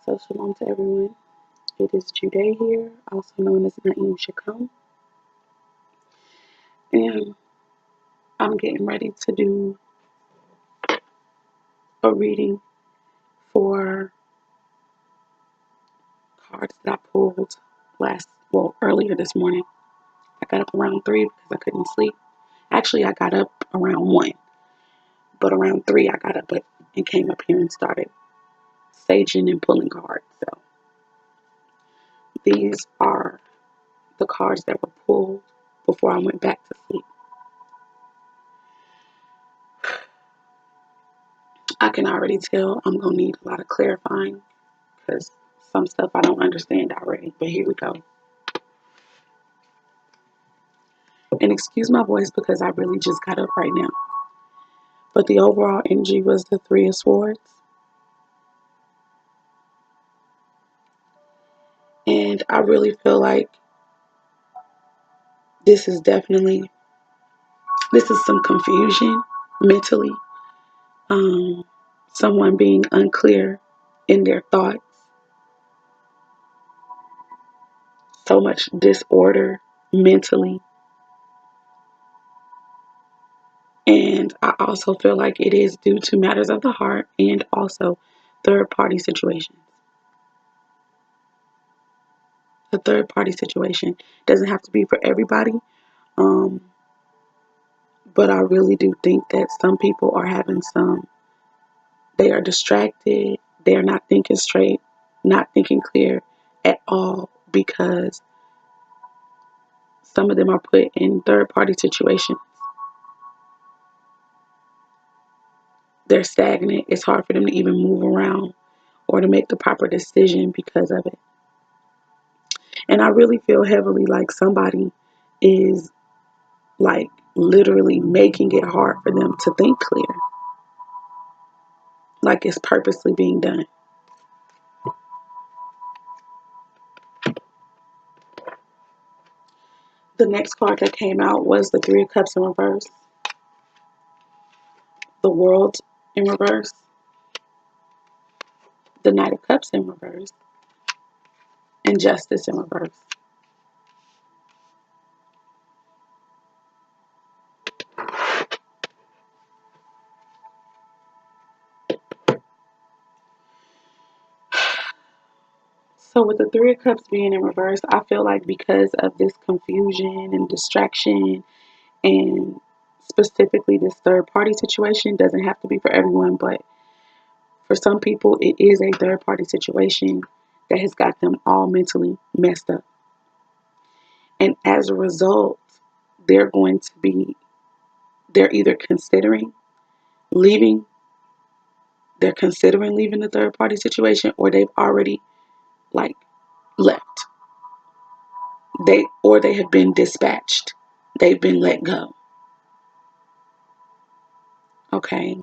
So shalom to everyone. It is Jude here, also known as Naeem Shakam. And I'm getting ready to do a reading for cards that I pulled earlier this morning. I got up around 3 because I couldn't sleep. Actually, I got up around 1, but around 3 I got up and came up here and started saging and pulling cards. So these are the cards that were pulled before I went back to sleep. I can already tell I'm going to need a lot of clarifying because some stuff I don't understand already. But here we go. And excuse my voice because I really just got up right now. But the overall energy was the 3 of Swords. And I really feel like this is some confusion mentally. Someone being unclear in their thoughts. So much disorder mentally. And I also feel like it is due to matters of the heart and also third-party situations. A third-party situation doesn't have to be for everybody, but I really do think that some people are they are distracted, they're not thinking straight, not thinking clear at all because some of them are put in third-party situations. They're stagnant. It's hard for them to even move around or to make the proper decision because of it. And I really feel heavily like somebody is like literally making it hard for them to think clear. Like it's purposely being done. The next card that came out was the 3 of Cups in reverse, the World in reverse, the Knight of Cups in reverse, and Justice in reverse. So with the 3 of Cups being in reverse, I feel like because of this confusion and distraction and specifically this third-party situation, doesn't have to be for everyone, but for some people it is a third-party situation that has got them all mentally messed up. And as a result, they're either considering leaving the third-party situation, or they've already like left. They have been dispatched. They've been let go. Okay.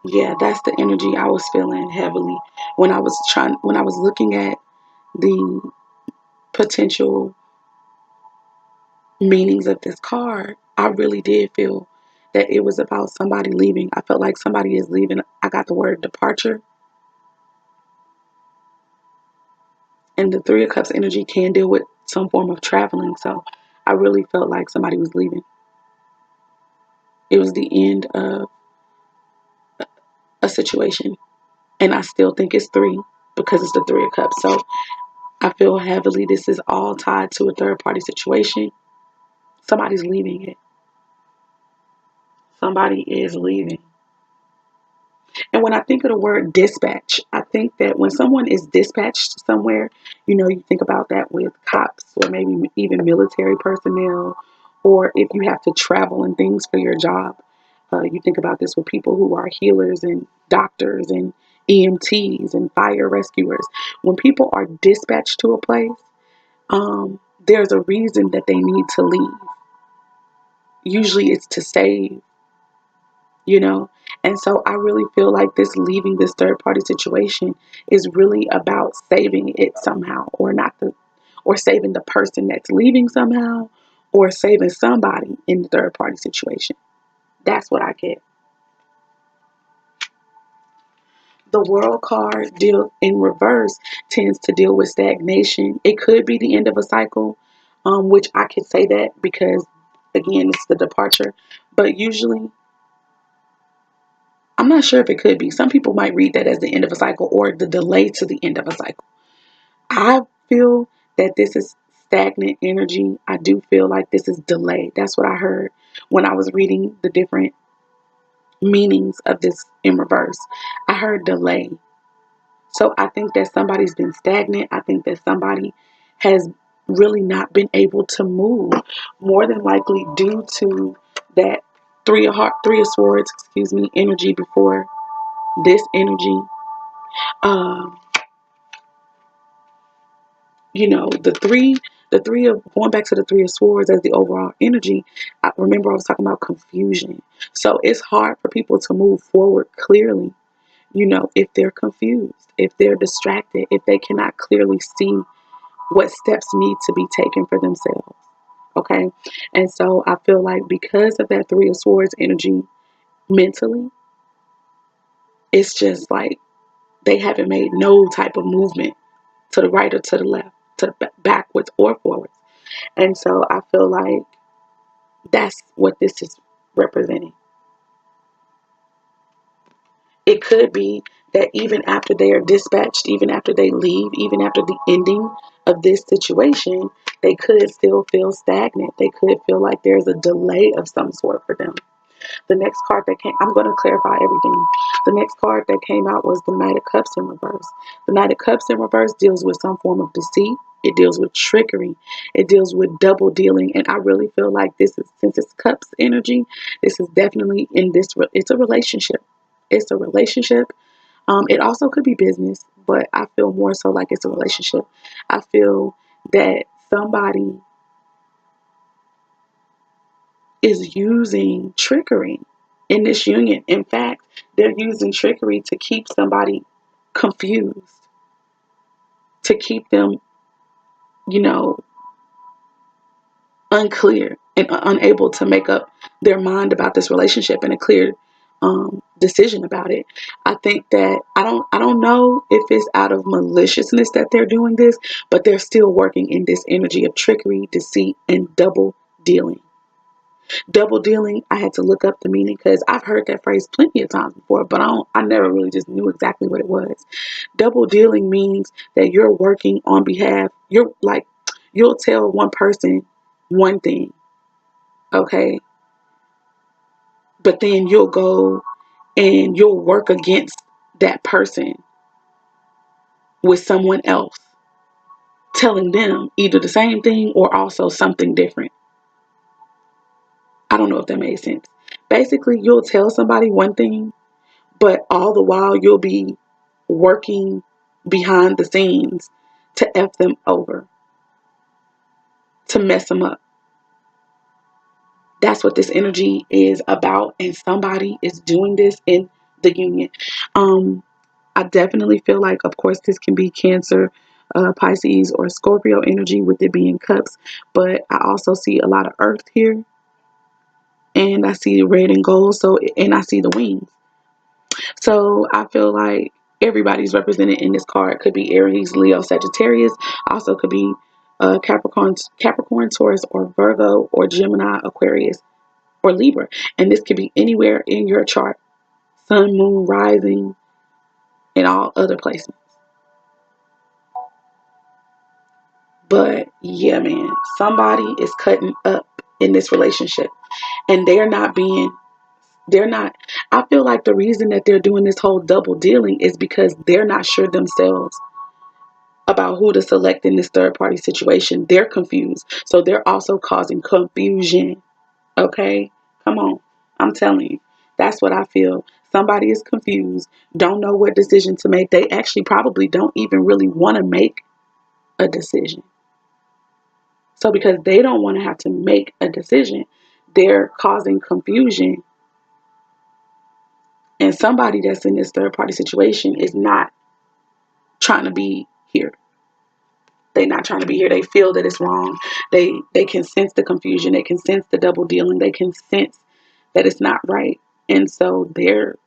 Yeah, that's the energy I was feeling heavily when I was looking at the potential meanings of this card. I really did feel that it was about somebody leaving. I felt like somebody is leaving. I got the word departure. And the 3 of Cups energy can deal with some form of traveling. So I really felt like somebody was leaving. It was the end of a situation. And I still think it's 3 because it's the 3 of Cups. So I feel heavily this is all tied to a third-party situation. Somebody's leaving it. Somebody is leaving. And when I think of the word dispatch, I think that when someone is dispatched somewhere, you think about that with cops or maybe even military personnel, or if you have to travel and things for your job. You think about this with people who are healers and doctors and EMTs and fire rescuers. When people are dispatched to a place, there's a reason that they need to leave. Usually it's to save, And so I really feel like leaving this third party situation is really about saving it somehow, or saving the person that's leaving somehow, or saving somebody in the third party situation. That's what I get. The World card deal in reverse tends to deal with stagnation. It could be the end of a cycle, which I could say that because, again, it's the departure. But usually, I'm not sure if it could be. Some people might read that as the end of a cycle or the delay to the end of a cycle. I feel that this is stagnant energy. I do feel like this is delay. That's what I heard when I was reading the different meanings of this in reverse. I heard delay. So I think that somebody's been stagnant. I think that somebody has really not been able to move, more than likely due to that three of swords, energy before this energy. Um, the three of going back to the three of swords as the overall energy. I remember I was talking about confusion. So it's hard for people to move forward clearly, if they're confused, if they're distracted, if they cannot clearly see what steps need to be taken for themselves. Okay. And so I feel like because of that three of swords energy mentally, it's just like they haven't made no type of movement to the right or to the left, to the backwards or forwards. And so I feel like that's what this is representing. It could be that even after they are dispatched, even after they leave, even after the ending of this situation, they could still feel stagnant. They could feel like there's a delay of some sort for them. The next card that came, I'm going to clarify everything. The next card that came out was the Knight of Cups in reverse. The Knight of Cups in reverse deals with some form of deceit. It deals with trickery. It deals with double dealing. And I really feel like this is, since it's Cups energy, this is definitely it's a relationship. It's a relationship. It also could be business, but I feel more so like it's a relationship. I feel that somebody is using trickery in this union. In fact, they're using trickery to keep somebody confused, to keep them, you know, unclear and unable to make up their mind about this relationship and a clear decision about it. I think that I don't know if it's out of maliciousness that they're doing this, but they're still working in this energy of trickery, deceit, and double dealing. Double dealing, I had to look up the meaning because I've heard that phrase plenty of times before, but I never really just knew exactly what it was. Double dealing means that you're working on behalf, you'll tell one person one thing, okay? But then you'll go and you'll work against that person with someone else, telling them either the same thing or also something different. I don't know if that made sense. Basically, you'll tell somebody one thing, but all the while you'll be working behind the scenes to F them over, to mess them up. That's what this energy is about, and somebody is doing this in the union. I definitely feel like, of course, this can be Cancer, Pisces, or Scorpio energy with it being cups, but I also see a lot of earth here, and I see red and gold, and I see the wings. So I feel like everybody's represented in this card. Could be Aries, Leo, Sagittarius. Also could be Capricorn, Taurus, or Virgo, or Gemini, Aquarius, or Libra. And this could be anywhere in your chart. Sun, moon, rising, and all other placements. But yeah, man, somebody is cutting up in this relationship. And I feel like the reason that they're doing this whole double dealing is because they're not sure themselves about who to select in this third party situation. They're confused. So they're also causing confusion. Okay? Come on. I'm telling you. That's what I feel. Somebody is confused, don't know what decision to make. They actually probably don't even really want to make a decision. So because they don't want to have to make a decision, they're causing confusion. And somebody that's in this third party situation is not trying to be here. They're not trying to be here. They feel that it's wrong. They can sense the confusion. They can sense the double dealing. They can sense that it's not right. And so they're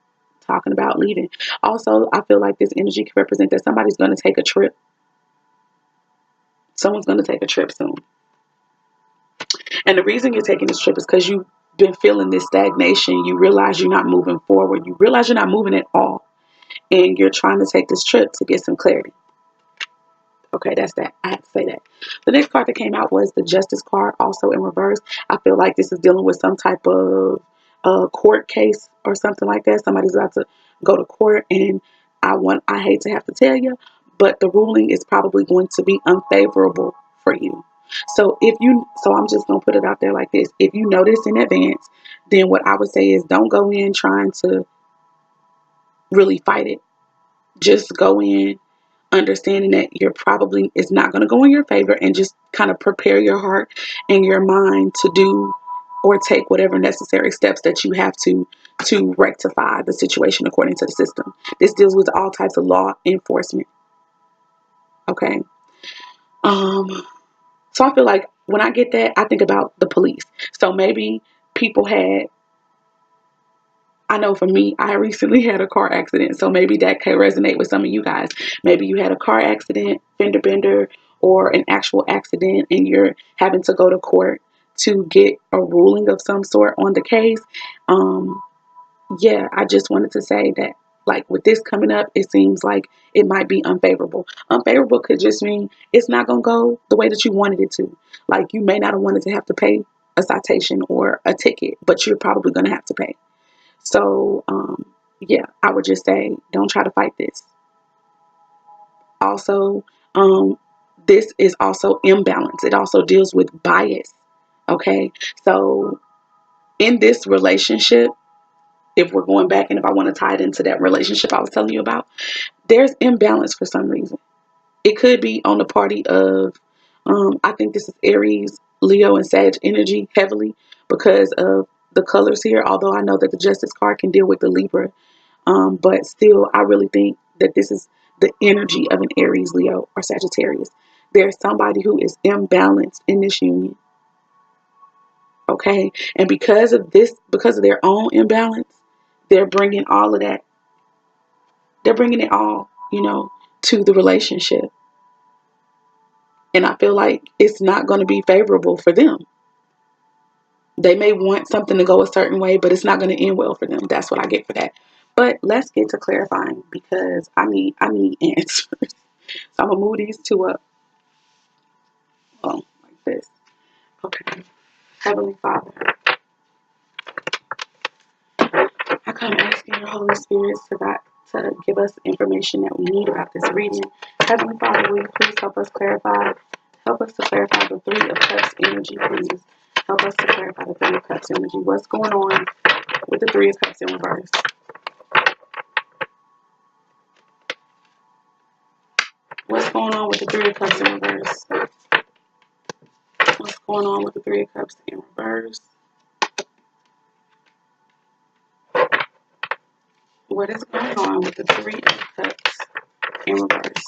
talking about leaving. Also, I feel like this energy can represent that somebody's going to take a trip. Someone's going to take a trip soon. And the reason you're taking this trip is because you've been feeling this stagnation. You realize you're not moving forward. You realize you're not moving at all. And you're trying to take this trip to get some clarity. Okay, that's that. I have to say that. The next card that came out was the Justice card, also in reverse. I feel like this is dealing with some type of court case or something like that. Somebody's about to go to court, and I hate to have to tell you, but the ruling is probably going to be unfavorable for you. So I'm just gonna put it out there like this. If you know this in advance, then what I would say is don't go in trying to really fight it. Just go in understanding that it's not going to go in your favor, and just kind of prepare your heart and your mind to do or take whatever necessary steps that you have to rectify the situation according to the system. This deals with all types of law enforcement. Okay. So I feel like when I get that, I think about the police. So maybe people had, I know for me, I recently had a car accident, so maybe that can resonate with some of you guys. Maybe you had a car accident, fender bender, or an actual accident, and you're having to go to court to get a ruling of some sort on the case. Yeah, I just wanted to say that, like, with this coming up, it seems like it might be unfavorable. Unfavorable could just mean it's not going to go the way that you wanted it to. Like, you may not have wanted to have to pay a citation or a ticket, but you're probably going to have to pay. So, yeah, I would just say don't try to fight this. Also, this is also imbalance. It also deals with bias. Okay. So, in this relationship, if we're going back and if I want to tie it into that relationship I was telling you about, there's imbalance for some reason. It could be on the party of, I think this is Aries, Leo, and Sag energy heavily because of the colors here. Although I know that the Justice card can deal with the Libra. But still, I really think that this is the energy of an Aries, Leo, or Sagittarius. There's somebody who is imbalanced in this union. Okay. And because of their own imbalance, they're bringing all of that. They're bringing it all, to the relationship. And I feel like it's not going to be favorable for them. They may want something to go a certain way, but it's not going to end well for them. That's what I get for that. But let's get to clarifying because I need answers. So I'm gonna move these two up. Oh, like this. Okay. Heavenly Father, I come asking your Holy Spirit to give us information that we need about this reading. Heavenly Father, will you please help us clarify? Help us to clarify the Three of Cups energy, please. Help us to clarify the Three of Cups energy. What's going on with the Three of Cups in reverse? What's going on with the Three of Cups in reverse? What's going on with the Three of Cups in reverse? What is going on with the Three of Cups in reverse?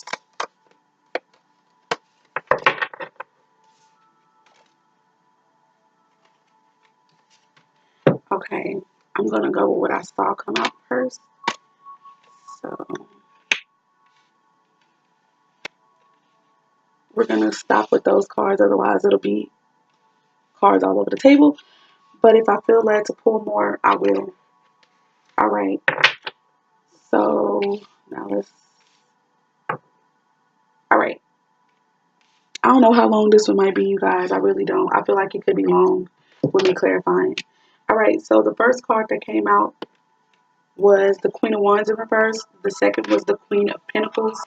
Okay, I'm going to go with what I saw come out first. So we're going to stop with those cards. Otherwise, it'll be cards all over the table. But if I feel led to pull more, I will. All right. So now all right. I don't know how long this one might be, you guys. I really don't. I feel like it could be long with me clarifying. All right. So the first card that came out was the Queen of Wands in reverse. The second was the Queen of Pentacles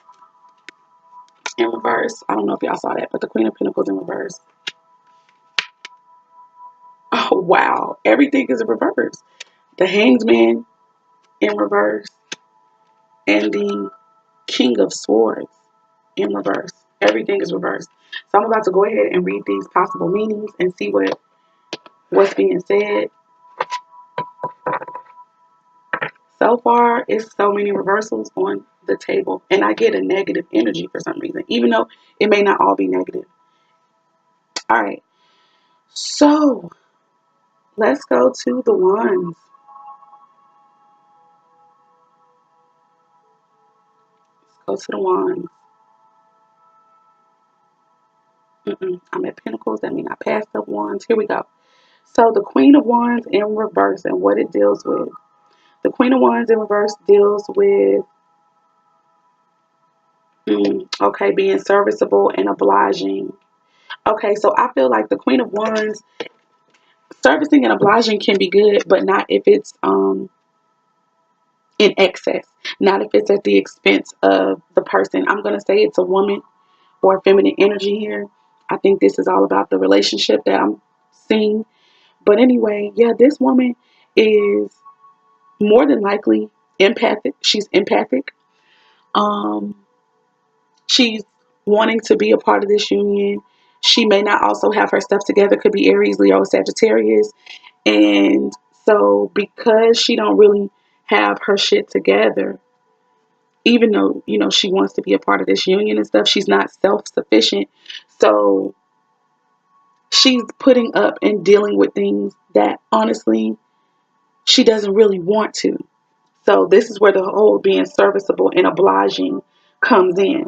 in reverse. I don't know if y'all saw that, but the Queen of Pentacles in reverse. Oh, wow. Everything is in reverse. The Hanged Man in reverse and the King of Swords in reverse. Everything is reversed. So I'm about to go ahead and read these possible meanings and see what's being said. So far, it's so many reversals on the table. And I get a negative energy for some reason, even though it may not all be negative. All right. So let's go to the Wands. Go to the Wands. I'm at Pentacles. That means I passed up Wands. Here we go. So the Queen of Wands in reverse and what it deals with. The Queen of Wands in reverse deals with, okay, being serviceable and obliging. Okay, so I feel like the Queen of Wands, servicing and obliging can be good, but not if it's in excess. Not if it's at the expense of the person. I'm going to say it's a woman or feminine energy here. I think this is all about the relationship that I'm seeing. But anyway, yeah, this woman is more than likely empathic. She's empathic. Um, she's wanting to be a part of this union. She may not also have her stuff together. Could be Aries, Leo, Sagittarius. And so because she don't really have her shit together, even though, she wants to be a part of this union and stuff, she's not self-sufficient. So she's putting up and dealing with things that honestly she doesn't really want to. So this is where the whole being serviceable and obliging comes in.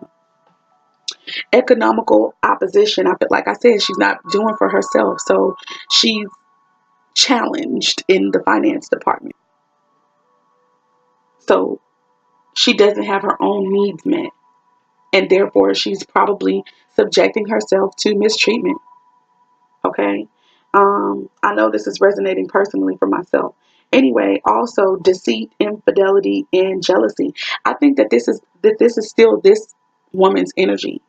Economical opposition. I feel like I said, she's not doing for herself. So she's challenged in the finance department. So she doesn't have her own needs met. And therefore she's probably subjecting herself to mistreatment. Okay. I know this is resonating personally for myself. Anyway, also deceit, infidelity, and jealousy. I think that this is still this woman's energy.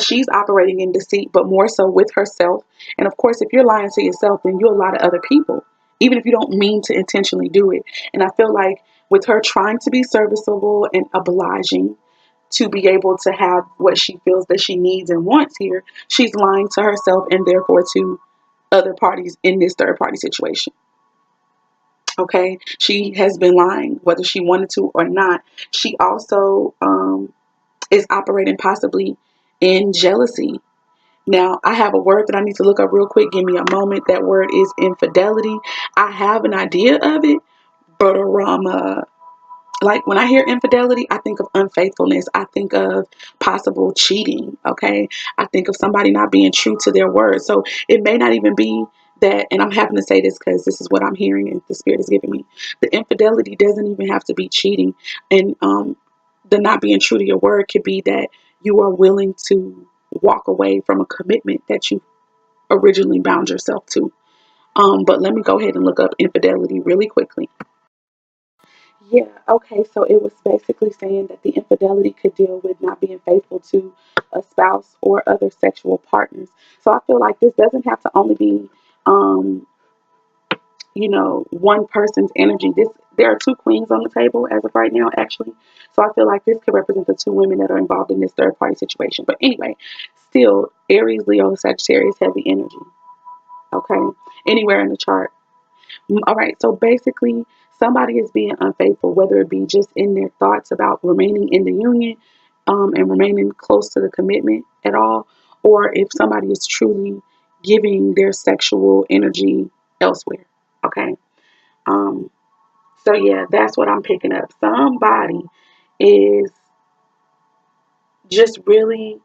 She's operating in deceit, but more so with herself. And of course, if you're lying to yourself, then you'll lie to other people, even if you don't mean to intentionally do it. And I feel like with her trying to be serviceable and obliging to be able to have what she feels that she needs and wants here, she's lying to herself and therefore to other parties in this third party situation. Okay, she has been lying whether she wanted to or not. She also is operating possibly in jealousy. Now, I have a word that I need to look up real quick. Give me a moment. That word is infidelity. I have an idea of it, but like when I hear infidelity, I think of unfaithfulness. I think of possible cheating. Okay. I think of somebody not being true to their word. So it may not even be that, and I'm having to say this because this is what I'm hearing and the spirit is giving me. The infidelity doesn't even have to be cheating. And the not being true to your word could be that you are willing to walk away from a commitment that you originally bound yourself to. But let me go ahead and look up infidelity really quickly. Yeah, okay, so it was basically saying that the infidelity could deal with not being faithful to a spouse or other sexual partners. So I feel like this doesn't have to only be, um, one person's energy. There are two queens on the table as of right now, actually. So I feel like this could represent the two women that are involved in this third party situation. But anyway, still, Aries, Leo, Sagittarius, heavy energy. Okay, anywhere in the chart. All right, so basically, somebody is being unfaithful, whether it be just in their thoughts about remaining in the union and remaining close to the commitment at all, or if somebody is truly giving their sexual energy elsewhere. Okay. Um, so, yeah, that's what I'm picking up. Somebody is just really,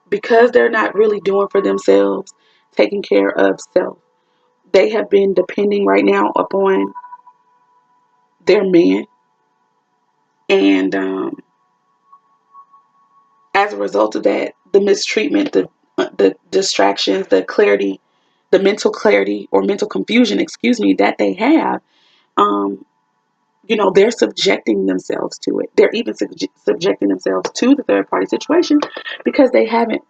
because they're not really doing for themselves, taking care of self. They have been depending right now upon their man. And as a result of that, the mistreatment, the distractions, the clarity, the mental clarity or mental confusion, excuse me, that they have, um, they're subjecting themselves to it. They're even subjecting themselves to the third party situation because they haven't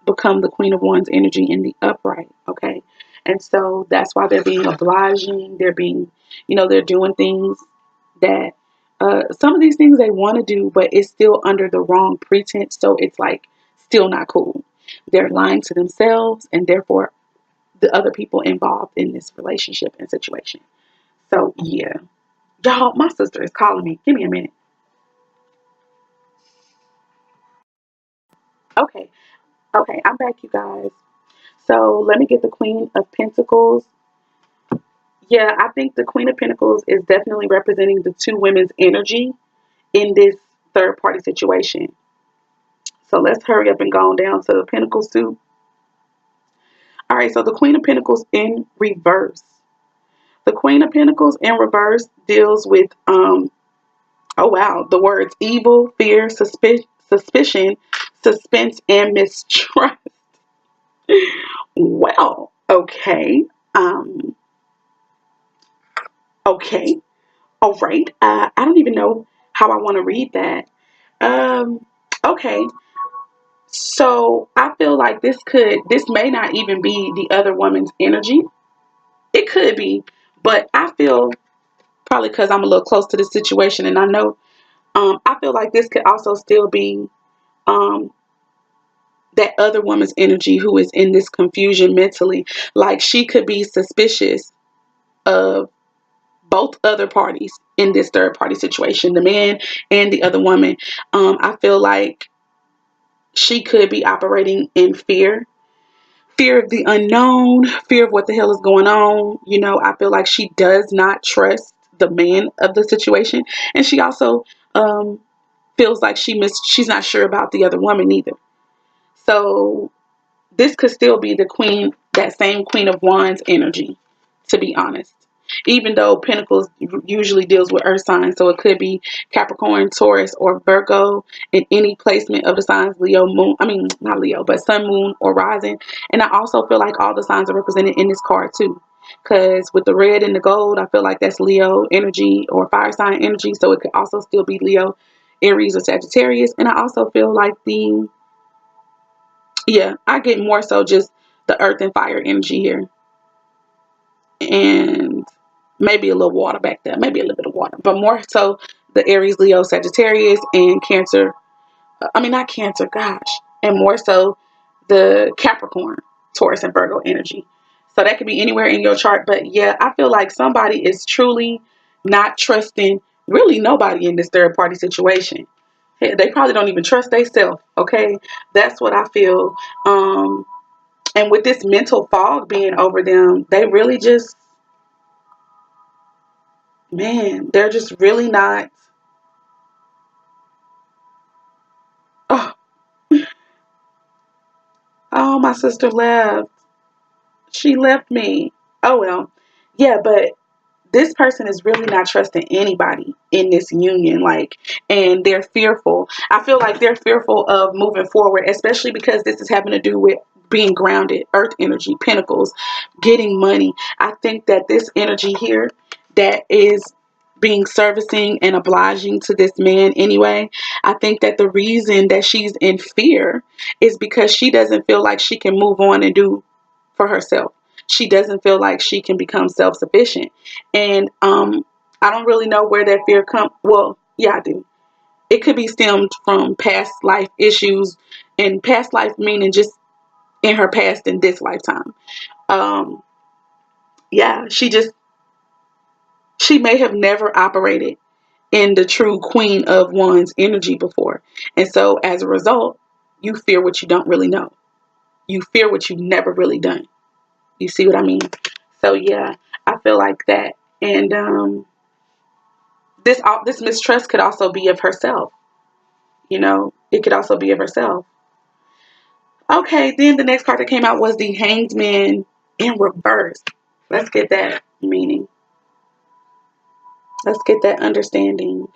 become the Queen of Wands energy in the upright. Okay. And so that's why they're being obliging. They're being, they're doing things that some of these things they want to do, but it's still under the wrong pretense. So it's like still not cool. They're lying to themselves and therefore the other people involved in this relationship and situation. So yeah, y'all, my sister is calling me. Give me a minute. Okay. Okay. I'm back, you guys. So let me get the Queen of Pentacles. Yeah, I think the Queen of Pentacles is definitely representing the two women's energy in this third party situation. So let's hurry up and go on down to the Pentacles too. All right, so the Queen of Pentacles in reverse. The Queen of Pentacles in reverse deals with, oh wow, the words evil, fear, suspicion, suspense, and mistrust. Well, okay. Um, okay. All right. I don't even know how I want to read that. Okay. So I feel like this may not even be the other woman's energy. It could be, but I feel, probably because I'm a little close to this situation, and I know, I feel like this could also still be um, that other woman's energy who is in this confusion mentally. Like she could be suspicious of both other parties in this third party situation, the man and the other woman. I feel like she could be operating in fear of the unknown, fear of what the hell is going on. You know, I feel like she does not trust the man of the situation, and she also um, feels like she's not sure about the other woman either. So this could still be the queen, that same Queen of Wands energy, to be honest. Even though Pentacles usually deals with earth signs, so it could be Capricorn, Taurus, or Virgo in any placement of the signs Leo, Moon. I mean, not Leo, but Sun, Moon, or Rising. And I also feel like all the signs are represented in this card too. Because with the red and the gold, I feel like that's Leo energy or fire sign energy. So it could also still be Leo, Aries, or Sagittarius. And I also feel like I get more so just the earth and fire energy here. And maybe a little water back there. Maybe a little bit of water. But more so the Aries, Leo, Sagittarius, and Cancer. I mean, not Cancer, gosh. And more so the Capricorn, Taurus, and Virgo energy. So that could be anywhere in your chart. But yeah, I feel like somebody is truly not trusting really nobody in this third party situation. They probably don't even trust themselves. Okay. That's what I feel. And with this mental fog being over them, they really just, man, they're just really not. Oh, oh, my sister left. She left me. Oh, well. Yeah, but this person is really not trusting anybody in this union, like, and they're fearful. I feel like they're fearful of moving forward, especially because this is having to do with being grounded, earth energy, pentacles, getting money. I think that this energy here that is being servicing and obliging to this man anyway, I think that the reason that she's in fear is because she doesn't feel like she can move on and do for herself. She doesn't feel like she can become self-sufficient. And I don't really know where that fear comes. Well, yeah, I do. It could be stemmed from past life issues, and past life meaning just in her past in this lifetime. Um, yeah, she may have never operated in the true Queen of Wands energy before. And so as a result, you fear what you don't really know. You fear what you've never really done. You see what I mean? So yeah, I feel like that. And this mistrust could also be of herself. You know, it could also be of herself. Okay, then the next card that came out was the Hanged Man in reverse. Let's get that meaning. Let's get that understanding.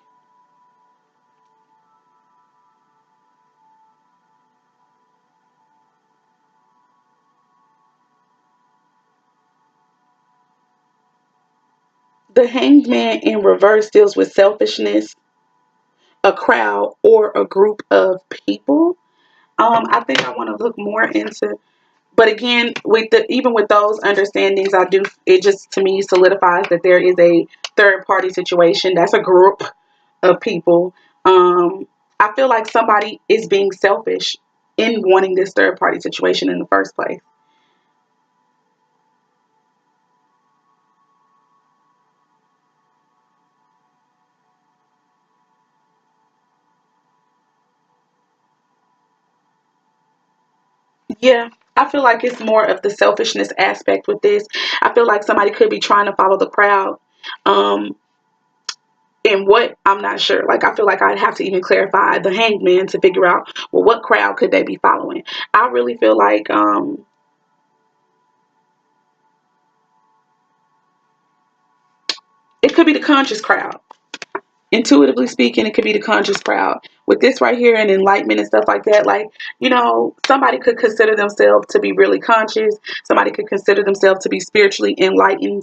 The Hanged Man in reverse deals with selfishness, a crowd, or a group of people. I think I want to look more into. But again, even with those understandings, it just to me solidifies that there is a third party situation. That's a group of people. I feel like somebody is being selfish in wanting this third party situation in the first place. Yeah, I feel like it's more of the selfishness aspect with this. I feel like somebody could be trying to follow the crowd. Um, And what, I'm not sure. Like, I feel like I'd have to even clarify the hangman to figure out, well, what crowd could they be following? I really feel like it could be the conscious crowd. Intuitively speaking, it could be the conscious crowd. With this right here and enlightenment and stuff like that, like, you know, somebody could consider themselves to be really conscious. Somebody could consider themselves to be spiritually enlightened.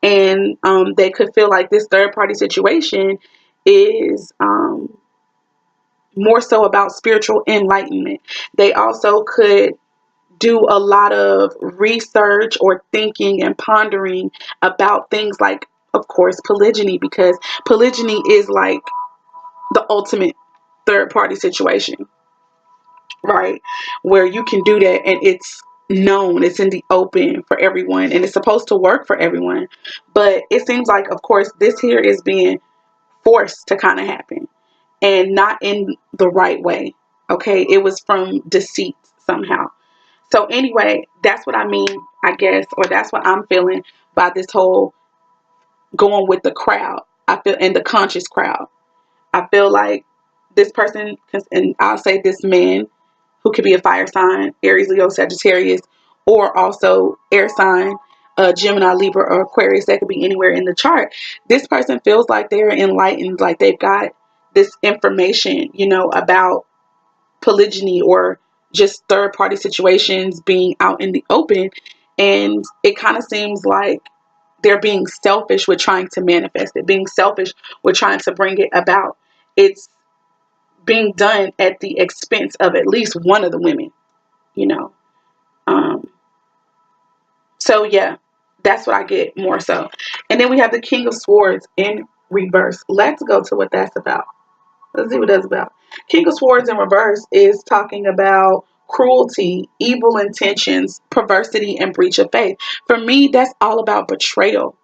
And they could feel like this third party situation is more so about spiritual enlightenment. They also could do a lot of research or thinking and pondering about things like, of course, polygyny, because polygyny is like the ultimate third party situation, right? Where you can do that and it's known, it's in the open for everyone, and it's supposed to work for everyone. But it seems like, of course, this here is being forced to kind of happen, and not in the right way. Okay, it was from deceit somehow. So anyway, that's what I mean, I guess, or that's what I'm feeling by this whole going with the crowd. I feel, in the conscious crowd, I feel like this person, and I'll say this man, who could be a fire sign, Aries, Leo, Sagittarius, or also air sign, Gemini, Libra, or Aquarius. That could be anywhere in the chart. This person feels like they're enlightened, like they've got this information, you know, about polygyny or just third party situations being out in the open. And it kind of seems like they're being selfish with trying to manifest it, being selfish with trying to bring it about. It's being done at the expense of at least one of the women, you know. Um, so yeah, that's what I get more so. And then we have the King of Swords in reverse. Let's go to what that's about. Let's see what that's about. King of Swords in reverse is talking about cruelty, evil intentions, perversity, and breach of faith. For me, that's all about betrayal.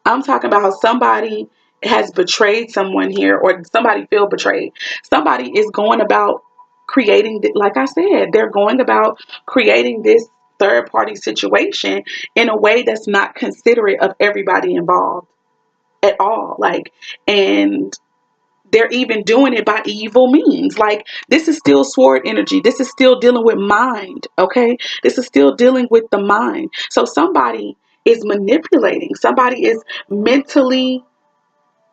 I'm talking about how somebody has betrayed someone here, or somebody feel betrayed. Somebody is going about creating, like I said, they're going about creating this third party situation in a way that's not considerate of everybody involved at all. Like, and they're even doing it by evil means. Like, this is still sword energy. This is still dealing with mind. Okay. This is still dealing with the mind. So somebody is manipulating. Somebody is mentally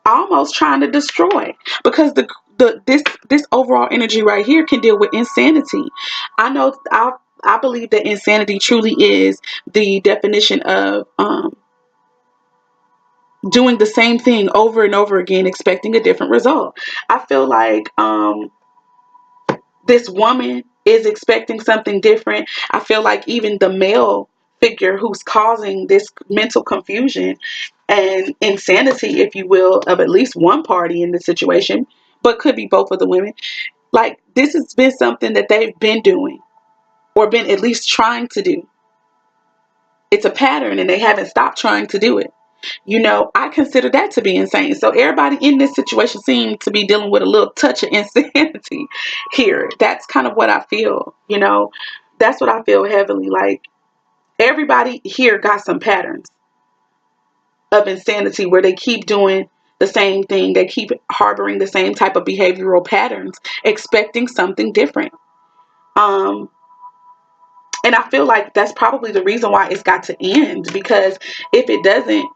almost trying to destroy, because this overall energy right here can deal with insanity. I know, I believe that insanity truly is the definition of doing the same thing over and over again, expecting a different result. I feel like this woman is expecting something different. I feel like even the male figure who's causing this mental confusion and insanity, if you will, of at least one party in the situation, but could be both of the women. Like, this has been something that they've been doing, or been at least trying to do. It's a pattern and they haven't stopped trying to do it. You know, I consider that to be insane. So everybody in this situation seems to be dealing with a little touch of insanity here. That's kind of what I feel, you know. That's what I feel heavily. Like, everybody here got some patterns of insanity where they keep doing the same thing. They keep harboring the same type of behavioral patterns, expecting something different. And I feel like that's probably the reason why it's got to end, because if it doesn't,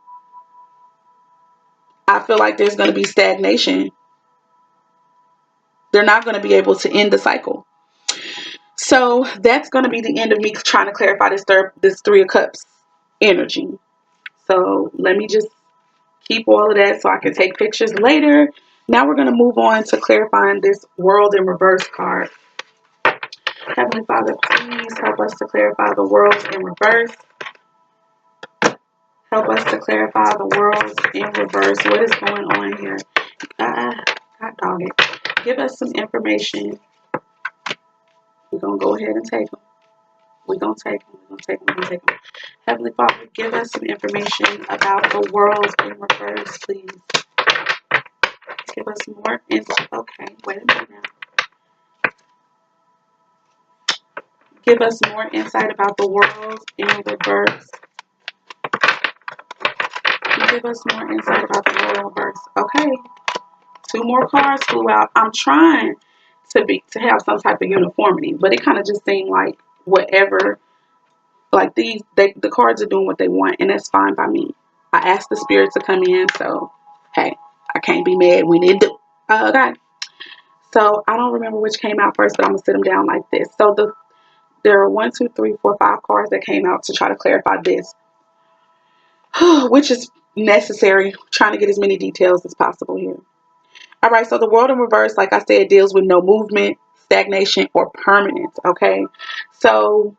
I feel like there's going to be stagnation. They're not going to be able to end the cycle. So that's going to be the end of me trying to clarify this Three of Cups energy. So let me just keep all of that so I can take pictures later. Now we're going to move on to clarifying this World in Reverse card. Heavenly Father, please help us to clarify the worlds in reverse. Help us to clarify the worlds in reverse. What is going on here? God dog it. Give us some information. We're going to go ahead and take them. We're going to take them. We're going to take them. We're going to take them. Heavenly Father, give us some information about the worlds in reverse, please. Give us more insight. Okay, wait a minute now. Give us more insight about the worlds in reverse. give us more insight about the world in reverse. Okay, 2 more cards flew out. I'm trying to have some type of uniformity, but it kind of just seemed like whatever, like the cards are doing what they want, and that's fine by me. I asked the spirit to come in, so hey, I can't be mad when it do. Okay, so I don't remember which came out first, but I'm gonna sit them down like this. So there are 1, 2, 3, 4, 5 cards that came out to try to clarify this, which is necessary. Trying to get as many details as possible here. All right, so the world in reverse, like I said, deals with no movement, stagnation, or permanence. Okay, so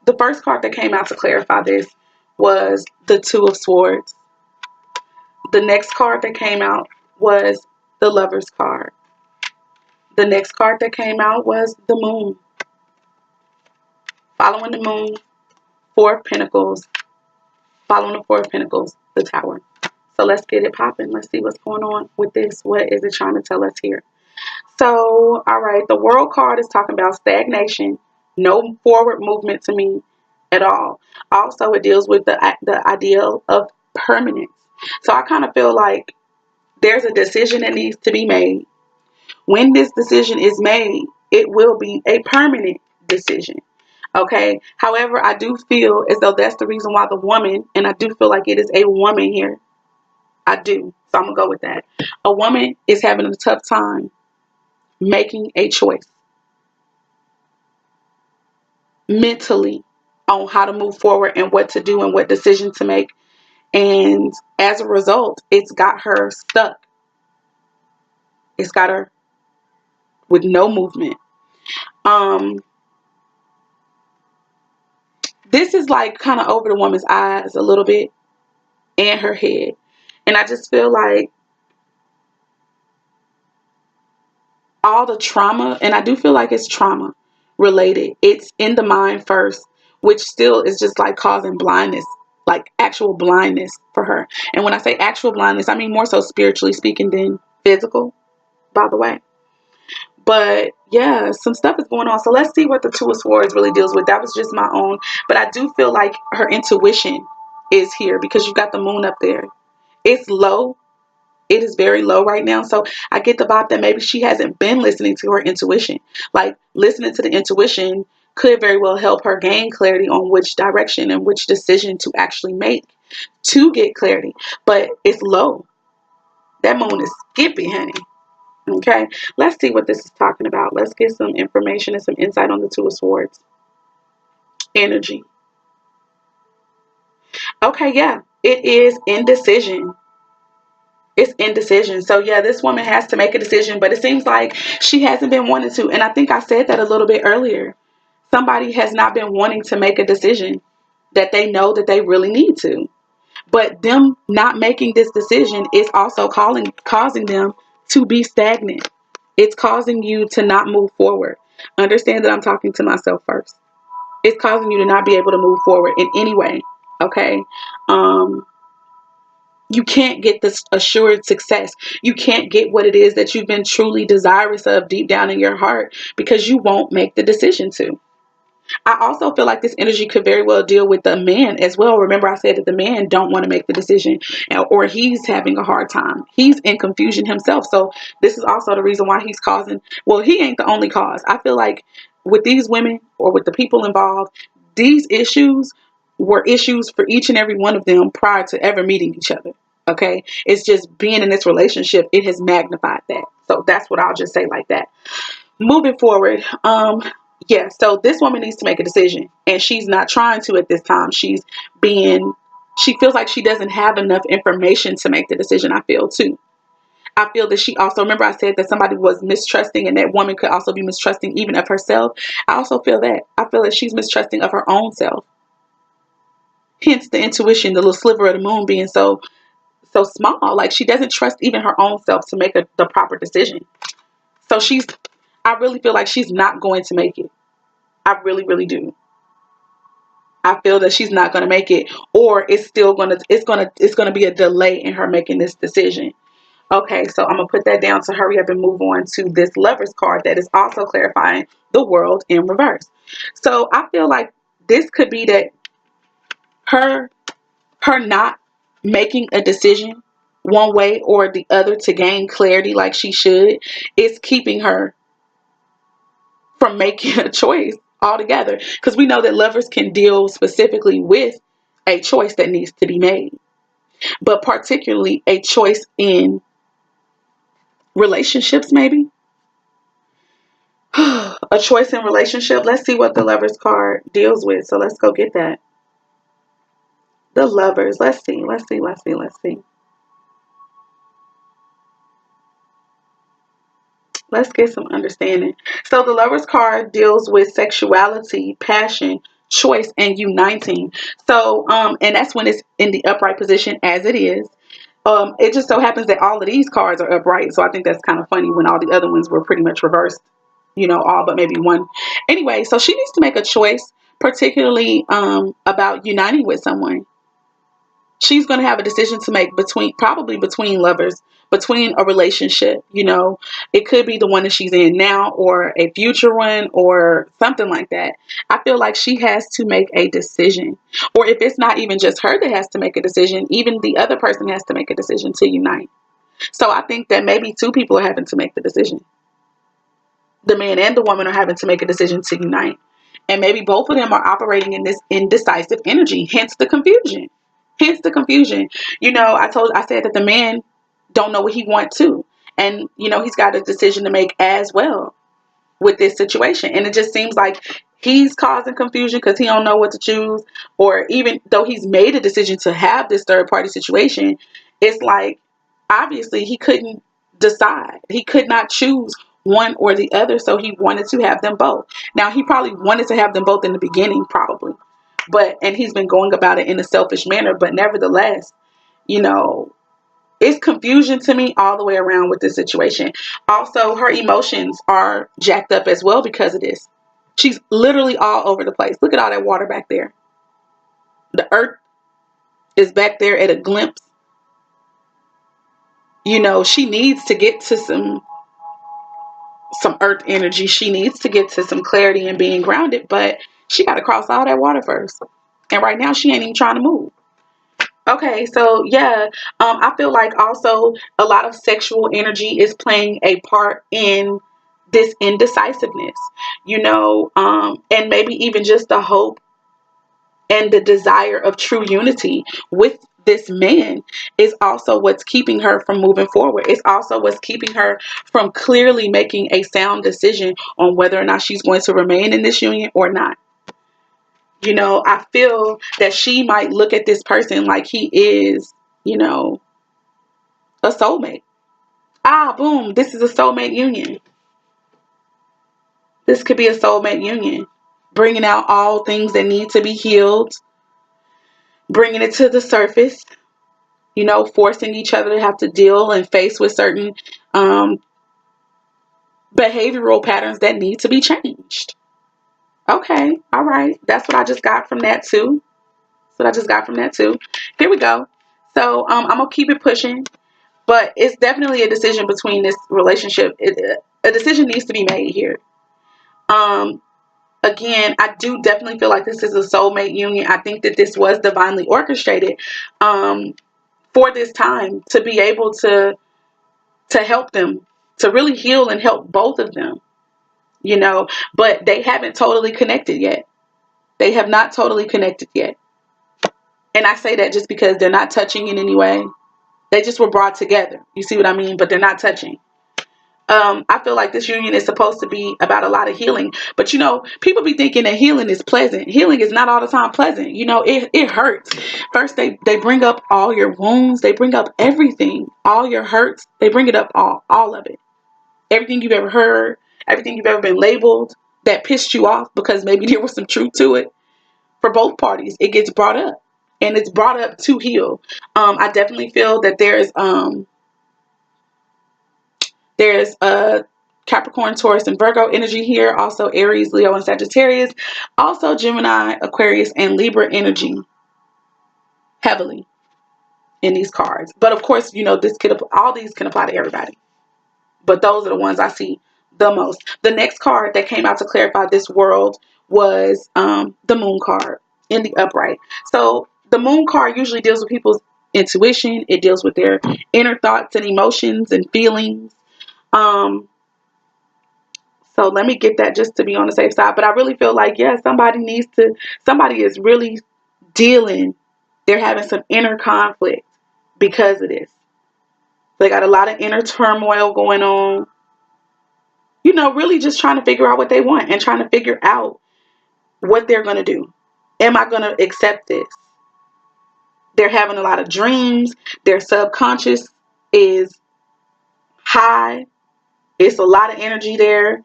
the first card that came out to clarify this was the Two of Swords. The next card that came out was the Lover's card. The next card that came out was the Moon. Following the Moon, Four of Pentacles. Following the Four of Pentacles, the Tower. So let's get it popping. Let's see what's going on with this. What is it trying to tell us here? So, all right, the World card is talking about stagnation, no forward movement to me at all. Also, it deals with the ideal of permanence. So I kind of feel like there's a decision that needs to be made. When this decision is made, it will be a permanent decision. Okay. However, I do feel as though that's the reason why the woman, and I do feel like it is a woman here. I do. So I'm going to go with that. A woman is having a tough time making a choice mentally on how to move forward and what to do and what decision to make. And as a result, it's got her stuck. It's got her with no movement. This is like kind of over the woman's eyes a little bit and her head. And I just feel like all the trauma, and I do feel like it's trauma related. It's in the mind first, which still is just like causing blindness, like actual blindness for her. And when I say actual blindness, I mean more so spiritually speaking than physical, by the way. But yeah, some stuff is going on. So let's see what the Two of Swords really deals with. That was just my own. But I do feel like her intuition is here because you got the Moon up there. It's low. It is very low right now. So I get the vibe that maybe she hasn't been listening to her intuition. Like listening to the intuition could very well help her gain clarity on which direction and which decision to actually make to get clarity. But it's low. That Moon is skippy, honey. Okay, let's see what this is talking about. Let's get some information and some insight on the Two of Swords. Energy. Okay, yeah, it is indecision. It's indecision. So yeah, this woman has to make a decision, but it seems like she hasn't been wanting to. And I think I said that a little bit earlier. Somebody has not been wanting to make a decision that they know that they really need to. But them not making this decision is also causing them to be stagnant. It's causing you to not move forward. Understand that I'm talking to myself first. It's causing you to not be able to move forward in any way. Okay. You can't get this assured success. You can't get what it is that you've been truly desirous of deep down in your heart because you won't make the decision to. I also feel like this energy could very well deal with the man as well. Remember I said that the man don't want to make the decision or he's having a hard time. He's in confusion himself. So this is also the reason why he's causing, well, he ain't the only cause. I feel like with these women or with the people involved, these issues were issues for each and every one of them prior to ever meeting each other. Okay. It's just being in this relationship. It has magnified that. So that's what I'll just say like that. Moving forward, yeah, so this woman needs to make a decision and she's not trying to at this time. She feels like she doesn't have enough information to make the decision. I feel too. I feel that she also, remember I said that somebody was mistrusting and that woman could also be mistrusting even of herself. I also feel that. I feel that she's mistrusting of her own self. Hence the intuition, the little sliver of the moon being so small. Like she doesn't trust even her own self to make the proper decision. So I really feel like she's not going to make it. I really, really do. I feel that she's not going to make it, or it's gonna be a delay in her making this decision. Okay, so I'm gonna put that down to hurry up and move on to this Lover's card that is also clarifying the world in reverse. So I feel like this could be that her not making a decision one way or the other to gain clarity like she should is keeping her from making a choice altogether. Because we know that lovers can deal specifically with a choice that needs to be made, but particularly a choice in relationships, maybe. A choice in relationship. Let's see what the lovers card deals with. So let's go get that. The lovers. Let's see. Let's see. Let's see. Let's see. Let's get some understanding. So the lovers card deals with sexuality, passion, choice, and uniting. So, and that's when it's in the upright position as it is. It just so happens that all of these cards are upright. So I think that's kind of funny when all the other ones were pretty much reversed, you know, all but maybe one. Anyway, so she needs to make a choice, particularly about uniting with someone. She's going to have a decision to make probably between lovers, between a relationship. You know, it could be the one that she's in now or a future one or something like that. I feel like she has to make a decision, or if it's not even just her that has to make a decision, even the other person has to make a decision to unite. So I think that maybe two people are having to make the decision. The man and the woman are having to make a decision to unite. And maybe both of them are operating in this indecisive energy, hence the confusion. Hence the confusion. You know, I said that the man don't know what he wants to. And, you know, he's got a decision to make as well with this situation. And it just seems like he's causing confusion because he don't know what to choose. Or even though he's made a decision to have this third party situation, it's like, obviously he couldn't decide. He could not choose one or the other. So he wanted to have them both. Now, he probably wanted to have them both in the beginning, probably. And he's been going about it in a selfish manner. But nevertheless, you know, it's confusion to me all the way around with this situation. Also, her emotions are jacked up as well because of this. She's literally all over the place. Look at all that water back there. The earth is back there at a glimpse. You know, she needs to get to some earth energy. She needs to get to some clarity and being grounded, but she got to cross all that water first. And right now she ain't even trying to move. Okay, so yeah, I feel like also a lot of sexual energy is playing a part in this indecisiveness, you know, and maybe even just the hope and the desire of true unity with this man is also what's keeping her from moving forward. It's also what's keeping her from clearly making a sound decision on whether or not she's going to remain in this union or not. You know, I feel that she might look at this person like he is, you know, a soulmate. Ah, boom, this is a soulmate union. This could be a soulmate union, bringing out all things that need to be healed, bringing it to the surface, you know, forcing each other to have to deal and face with certain behavioral patterns that need to be changed. Okay, all right. That's what I just got from that too. That's what I just got from that too. Here we go. So I'm going to keep it pushing. But it's definitely a decision between this relationship. A decision needs to be made here. Again, I do definitely feel like this is a soulmate union. I think that this was divinely orchestrated for this time to be able to help them, to really heal and help both of them, you know. But they haven't totally connected yet. They have not totally connected yet. And I say that just because they're not touching in any way. They just were brought together. You see what I mean? But they're not touching. I feel like this union is supposed to be about a lot of healing. But, you know, people be thinking that healing is pleasant. Healing is not all the time pleasant. You know, it hurts. First, they bring up all your wounds. They bring up everything, all your hurts. They bring it up all of it. Everything you've ever heard, everything you've ever been labeled that pissed you off because maybe there was some truth to it. For both parties, it gets brought up. And it's brought up to heal. I definitely feel that there's a Capricorn, Taurus, and Virgo energy here. Also Aries, Leo, and Sagittarius. Also Gemini, Aquarius, and Libra energy heavily in these cards. But of course, you know, all these can apply to everybody. But those are the ones I see the most. The next card that came out to clarify this world was the Moon card in the upright. So moon card usually deals with people's intuition. It deals with their inner thoughts and emotions and feelings. So let me get that just to be on the safe side. But I really feel like, yeah, somebody is really dealing, they're having some inner conflict because of this. They got a lot of inner turmoil going on. You know, really just trying to figure out what they want and trying to figure out what they're going to do. Am I going to accept this? They're having a lot of dreams. Their subconscious is high. It's a lot of energy there.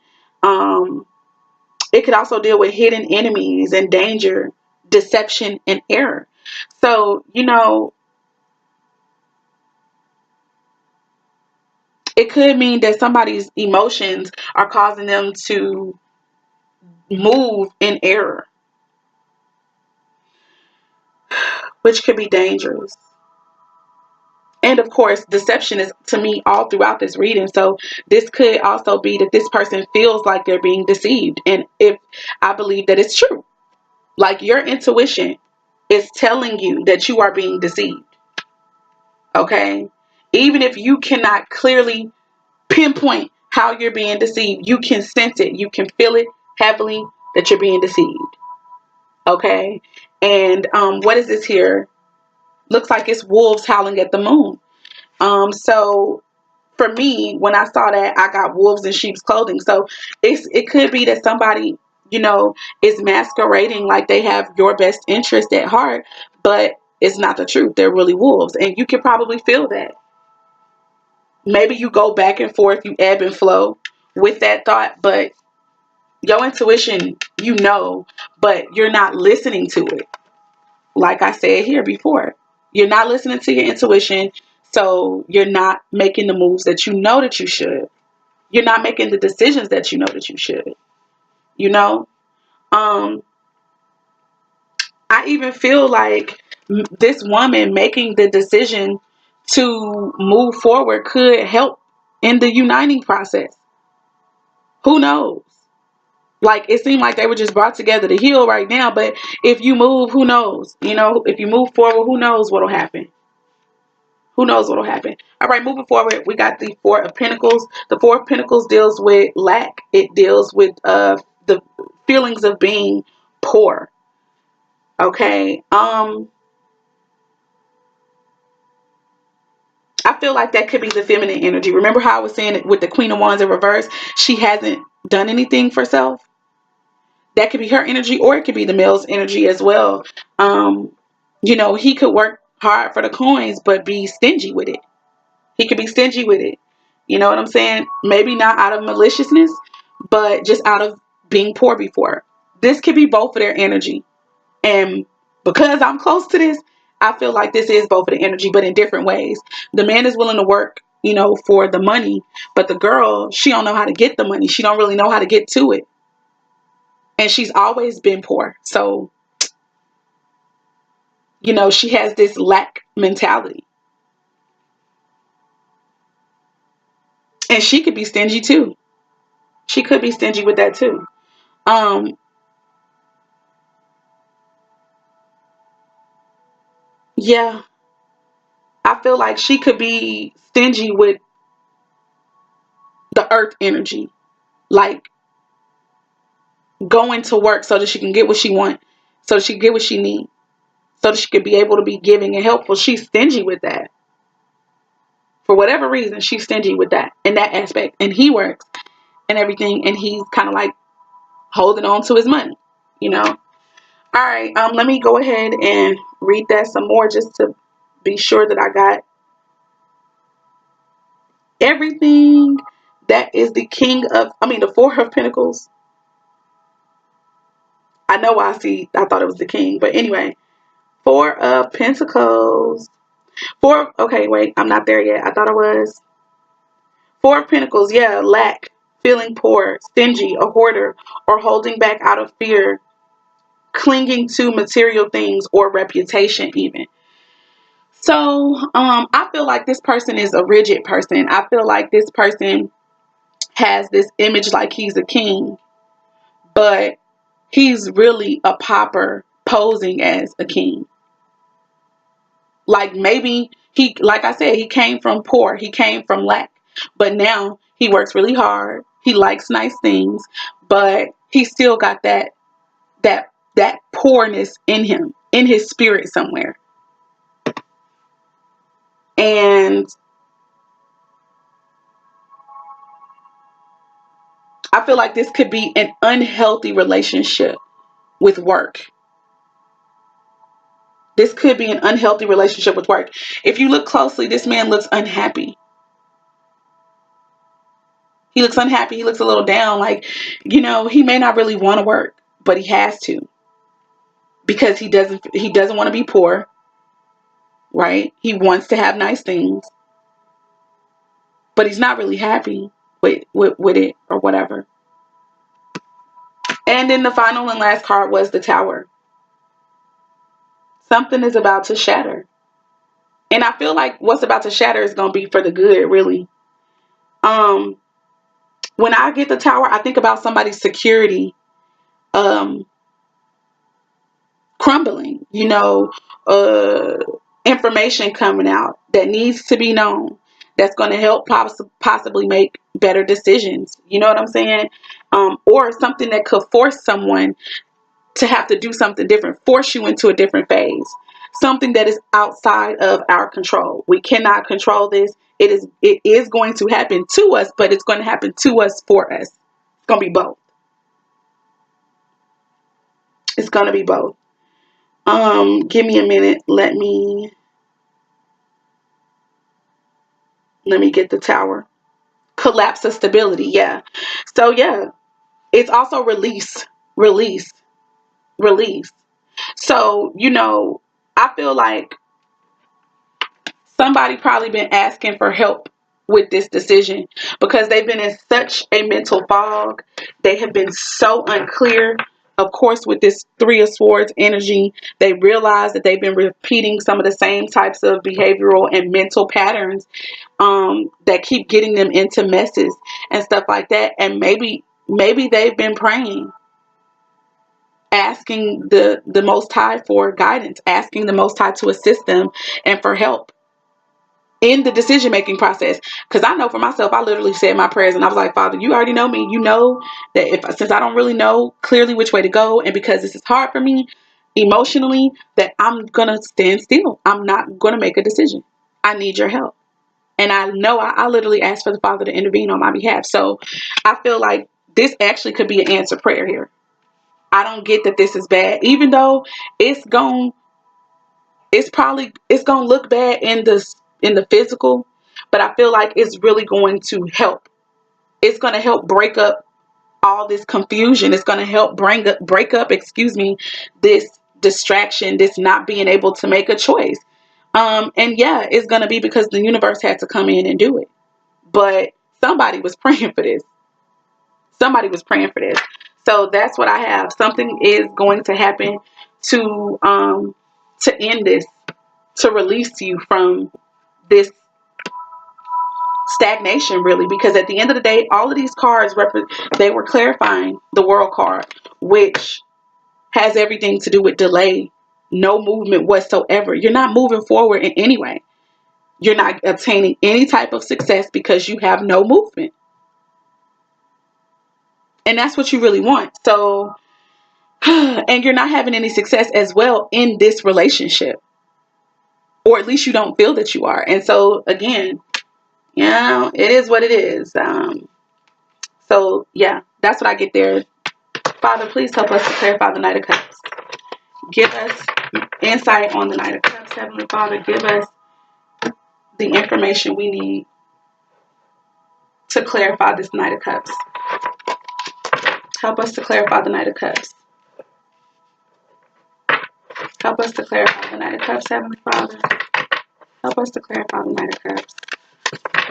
It could also deal with hidden enemies and danger, deception, and error. So, you know, it could mean that somebody's emotions are causing them to move in error, which could be dangerous. And of course, deception is to me all throughout this reading. So this could also be that this person feels like they're being deceived. And if I believe that it's true, like your intuition is telling you that you are being deceived. Okay. Even if you cannot clearly pinpoint how you're being deceived, you can sense it. You can feel it heavily that you're being deceived. Okay. And what is this here? Looks like it's wolves howling at the moon. So for me, when I saw that, I got wolves in sheep's clothing. So it could be that somebody, you know, is masquerading like they have your best interest at heart, but it's not the truth. They're really wolves. And you can probably feel that. Maybe you go back and forth, you ebb and flow with that thought, but your intuition, you know, but you're not listening to it. Like I said here before, you're not listening to your intuition, so you're not making the moves that you know that you should. You're not making the decisions that you know that you should. You know, I even feel like this woman making the decision to move forward could help in the uniting process. Who knows? Like, it seemed like they were just brought together to heal right now, but if you move, who knows? You know, if you move forward, who knows what'll happen? Who knows what'll happen? All right, moving forward, we got the Four of Pentacles. The Four of Pentacles deals with lack. It deals with the feelings of being poor. Okay. I feel like that could be the feminine energy. Remember how I was saying it with the Queen of Wands in reverse? She hasn't done anything for self. That could be her energy, or it could be the male's energy as well. You know, he could work hard for the coins, but be stingy with it. He could be stingy with it. You know what I'm saying? Maybe not out of maliciousness, but just out of being poor before. This could be both of their energy. And because I'm close to this, I feel like this is both of the energy, but in different ways. The man is willing to work, you know, for the money, but the girl, she don't know how to get the money. She don't really know how to get to it. And she's always been poor. So, you know, she has this lack mentality. And she could be stingy too. She could be stingy with that too. Yeah, I feel like she could be stingy with the earth energy. Like going to work so that she can get what she wants, so that she can get what she needs, so that she could be able to be giving and helpful. She's stingy with that. For whatever reason, she's stingy with that in that aspect. And he works and everything, and he's kind of like holding on to his money, you know. All right, let me go ahead and read that some more just to be sure that I got everything. That is the the Four of Pentacles. I know why I thought it was the king, but anyway, Four of Pentacles. Okay, wait, I'm not there yet. I thought I was. Four of Pentacles, yeah, lack, feeling poor, stingy, a hoarder, or holding back out of fear, clinging to material things or reputation even. So, I feel like this person is a rigid person. I feel like this person has this image like he's a king, but he's really a pauper posing as a king. Like maybe he, like I said, he came from poor, he came from lack, but now he works really hard. He likes nice things, but he still got that poorness in him, in his spirit somewhere. And I feel like this could be an unhealthy relationship with work. This could be an unhealthy relationship with work. If you look closely, this man looks unhappy. He looks unhappy. He looks a little down. Like, he may not really want to work, but he has to, because he doesn't want to be poor, right? He wants to have nice things, but he's not really happy with it or whatever. And then the final and last card was the Tower. Something is about to shatter. And I feel like what's about to shatter is going to be for the good, really. When I get the Tower, I think about somebody's security crumbling, information coming out that needs to be known, that's going to help possibly make better decisions. You know what I'm saying? Or something that could force someone to have to do something different, force you into a different phase, something that is outside of our control. We cannot control this. It is going to happen to us, but it's going to happen to us for us. It's going to be both. It's going to be both. Give me a minute. Let me get the Tower. Collapse of stability. Yeah. So yeah, it's also release, release, release. So, I feel like somebody probably been asking for help with this decision, because they've been in such a mental fog. They have been so unclear. Of course, with this Three of Swords energy, they realize that they've been repeating some of the same types of behavioral and mental patterns that keep getting them into messes and stuff like that. And maybe they've been praying, asking the Most High for guidance, asking the Most High to assist them and for help in the decision-making process. Because I know for myself, I literally said my prayers and I was like, Father, you already know me. You know that since I don't really know clearly which way to go, and because this is hard for me emotionally, that I'm going to stand still. I'm not going to make a decision. I need your help. And I know I literally asked for the Father to intervene on my behalf. So I feel like this actually could be an answered prayer here. I don't get that this is bad, even though it's gonna look bad in the physical, but I feel like it's really going to help. It's going to help break up all this confusion. It's going to help break up, this distraction, this not being able to make a choice. And yeah, it's going to be because the universe had to come in and do it. But somebody was praying for this. Somebody was praying for this. So that's what I have. Something is going to happen to end this, to release you from this stagnation, really, because at the end of the day, all of these cards they were clarifying the World card, which has everything to do with delay, no movement whatsoever. You're not moving forward in any way. You're not obtaining any type of success because you have no movement. And that's what you really want. So, and you're not having any success as well in this relationship, or at least you don't feel that you are. And so again, it is what it is. So yeah, that's what I get there. Father, please help us to clarify the Knight of Cups. Give us insight on the Knight of Cups, Heavenly Father. Give us the information we need to clarify this Knight of Cups. Help us to clarify the Knight of Cups. Help us to clarify the Knight of Cups, Heavenly Father. Help us to clarify the Knight of Cups.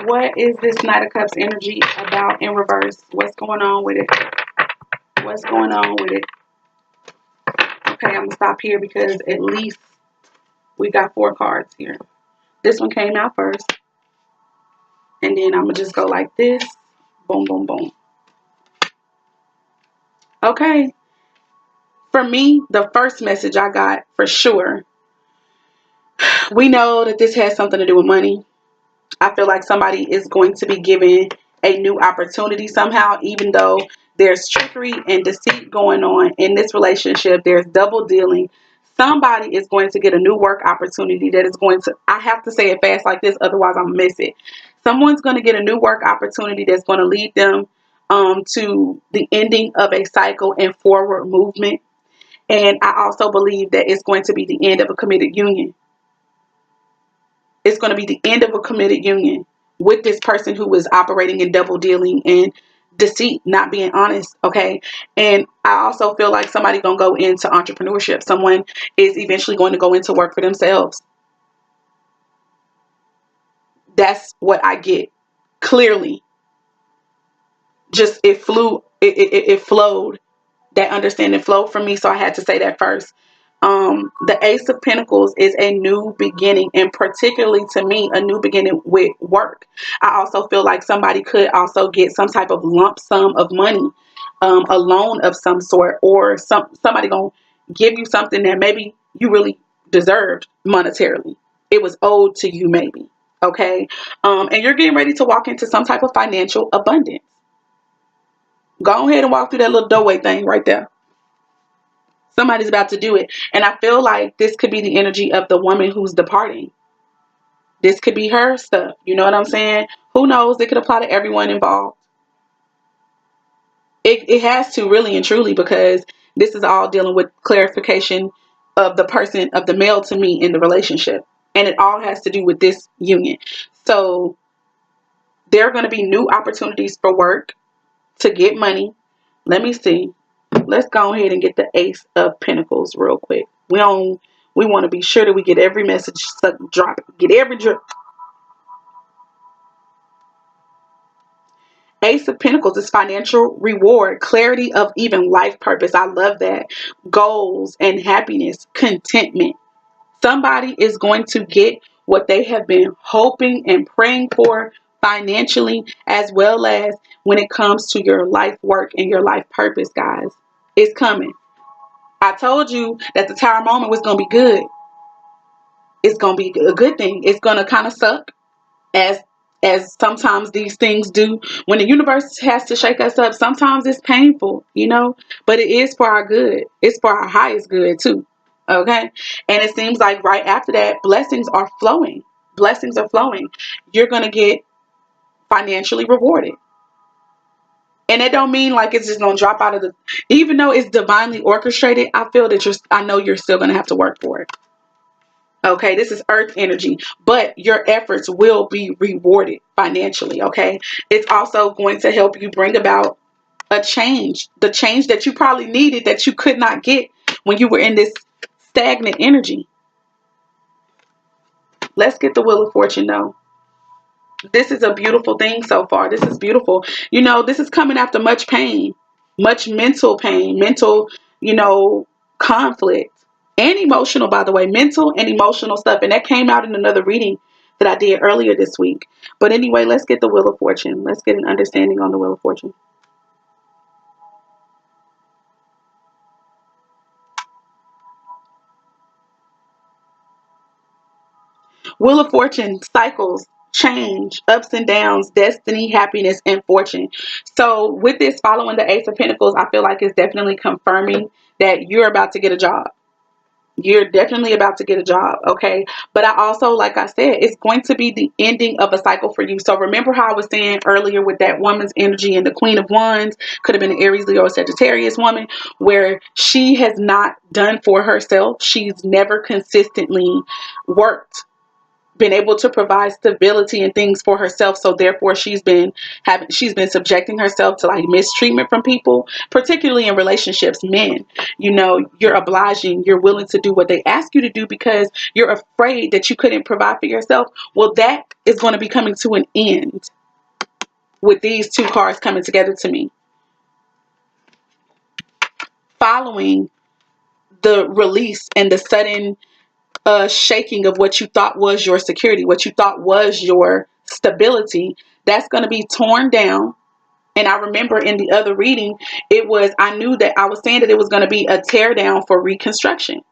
What is this Knight of Cups energy about in reverse? What's going on with it? What's going on with it? Okay, I'm going to stop here because at least we got 4 cards here. This one came out first. And then I'm going to just go like this. Boom, boom, boom. Okay. For me, the first message I got for sure We know that this has something to do with money. I feel like somebody is going to be given a new opportunity somehow, even though there's trickery and deceit going on in this relationship. There's double dealing. Somebody is going to get a new work opportunity that is going to, I have to say it fast like this, otherwise I'm going to miss it. Someone's going to get a new work opportunity that's going to lead them to the ending of a cycle and forward movement. And I also believe that it's going to be the end of a committed union. It's going to be the end of a committed union with this person who is operating in double dealing and deceit, not being honest. Okay. And I also feel like somebody going to go into entrepreneurship. Someone is eventually going to go into work for themselves. That's what I get clearly. Just it flowed. That understanding flowed from me, so I had to say that first. The Ace of Pentacles is a new beginning, and particularly to me, a new beginning with work. I also feel like somebody could also get some type of lump sum of money, a loan of some sort, or somebody gonna give you something that maybe you really deserved monetarily. It was owed to you, maybe. Okay, and you're getting ready to walk into some type of financial abundance. Go ahead and walk through that little doorway thing right there. Somebody's about to do it. And I feel like this could be the energy of the woman who's departing. This could be her stuff. You know what I'm saying? Who knows? It could apply to everyone involved. It has to, really and truly, because this is all dealing with clarification of the person, of the male to me in the relationship. And it all has to do with this union. So there are going to be new opportunities for work, to get money. Let me see. Let's go ahead and get the Ace of Pentacles real quick. We want to be sure that we get every message, drop, get every drip. Ace of Pentacles is financial reward, clarity of even life purpose. I love that. Goals and happiness, contentment. Somebody is going to get what they have been hoping and praying for financially, as well as when it comes to your life work and your life purpose, guys. It's coming. I told you that the Tower moment was going to be good. It's going to be a good thing. It's going to kind of suck, as sometimes these things do. When the universe has to shake us up, sometimes it's painful, but it is for our good. It's for our highest good too. Okay. And it seems like right after that, blessings are flowing. Blessings are flowing. You're going to get financially rewarded. And it don't mean like it's just going to drop out of the, even though it's divinely orchestrated, I feel that I know you're still going to have to work for it. Okay, this is earth energy, but your efforts will be rewarded financially. Okay, it's also going to help you bring about a change, the change that you probably needed that you could not get when you were in this stagnant energy. Let's get the Wheel of Fortune though. This is a beautiful thing so far. This is beautiful. This is coming after much pain, much mental pain, mental, conflict. And emotional, by the way, mental and emotional stuff. And that came out in another reading that I did earlier this week. But anyway, let's get the Wheel of Fortune. Let's get an understanding on the Wheel of Fortune. Wheel of Fortune, cycles, change, ups and downs, destiny, happiness, and fortune. So with this following the Ace of Pentacles, I feel like it's definitely confirming that you're about to get a job. You're definitely about to get a job, okay? But I also, like I said, it's going to be the ending of a cycle for you. So remember how I was saying earlier with that woman's energy and the Queen of Wands, could have been an Aries, Leo, or Sagittarius woman, where she has not done for herself. She's never consistently worked, been able to provide stability and things for herself, so therefore she's been subjecting herself to like mistreatment from people, particularly in relationships. Men, you're obliging, you're willing to do what they ask you to do because you're afraid that you couldn't provide for yourself. Well, that is going to be coming to an end with these two cards coming together to me, following the release and the sudden shaking of what you thought was your security, what you thought was your stability. That's going to be torn down. And I remember in the other reading, I knew that I was saying that it was going to be a tear down for reconstruction.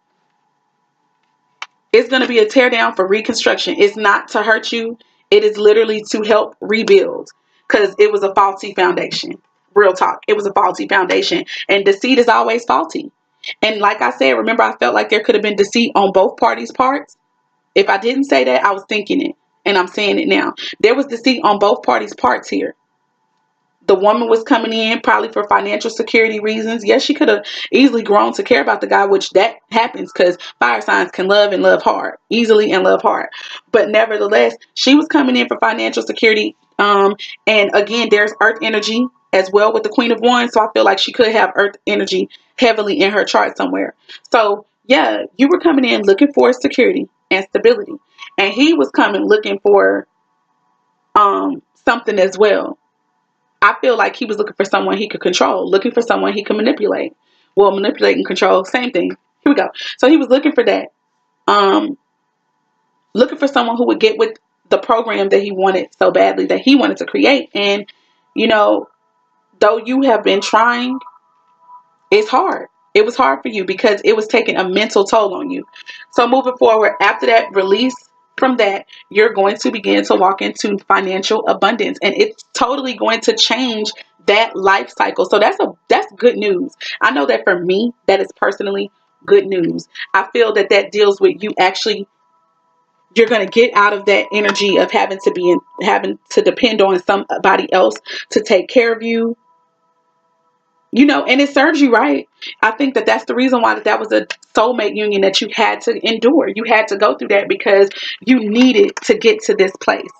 It's going to be a tear down for reconstruction. It's not to hurt you. It is literally to help rebuild, because it was a faulty foundation. Real talk. It was a faulty foundation, and deceit is always faulty. And like I said, remember, I felt like there could have been deceit on both parties' parts. If I didn't say that, I was thinking it, and I'm saying it now. There was deceit on both parties' parts here. The woman was coming in probably for financial security reasons. Yes, she could have easily grown to care about the guy, which that happens because fire signs can love and love hard, easily and love hard. But nevertheless, she was coming in for financial security. And again, there's earth energy as well with the Queen of Wands. So I feel like she could have earth energy heavily in her chart somewhere. So yeah, you were coming in looking for security and stability. And he was coming looking for something as well. I feel like he was looking for someone he could control, looking for someone he could manipulate. Well, manipulate and control, same thing. Here we go. So he was looking for that. Looking for someone who would get with the program that he wanted so badly, that he wanted to create. And, you know, though you have been trying, it's hard. It was hard for you because it was taking a mental toll on you. So moving forward, after that release from that, you're going to begin to walk into financial abundance, and it's totally going to change that life cycle. So that's good news. I know that for me, that is personally good news. I feel that that deals with you actually. You're going to get out of that energy of having to depend on somebody else to take care of you. You know, and it serves you right. I think that that's the reason why that was a soulmate union that you had to endure. You had to go through that because you needed to get to this place.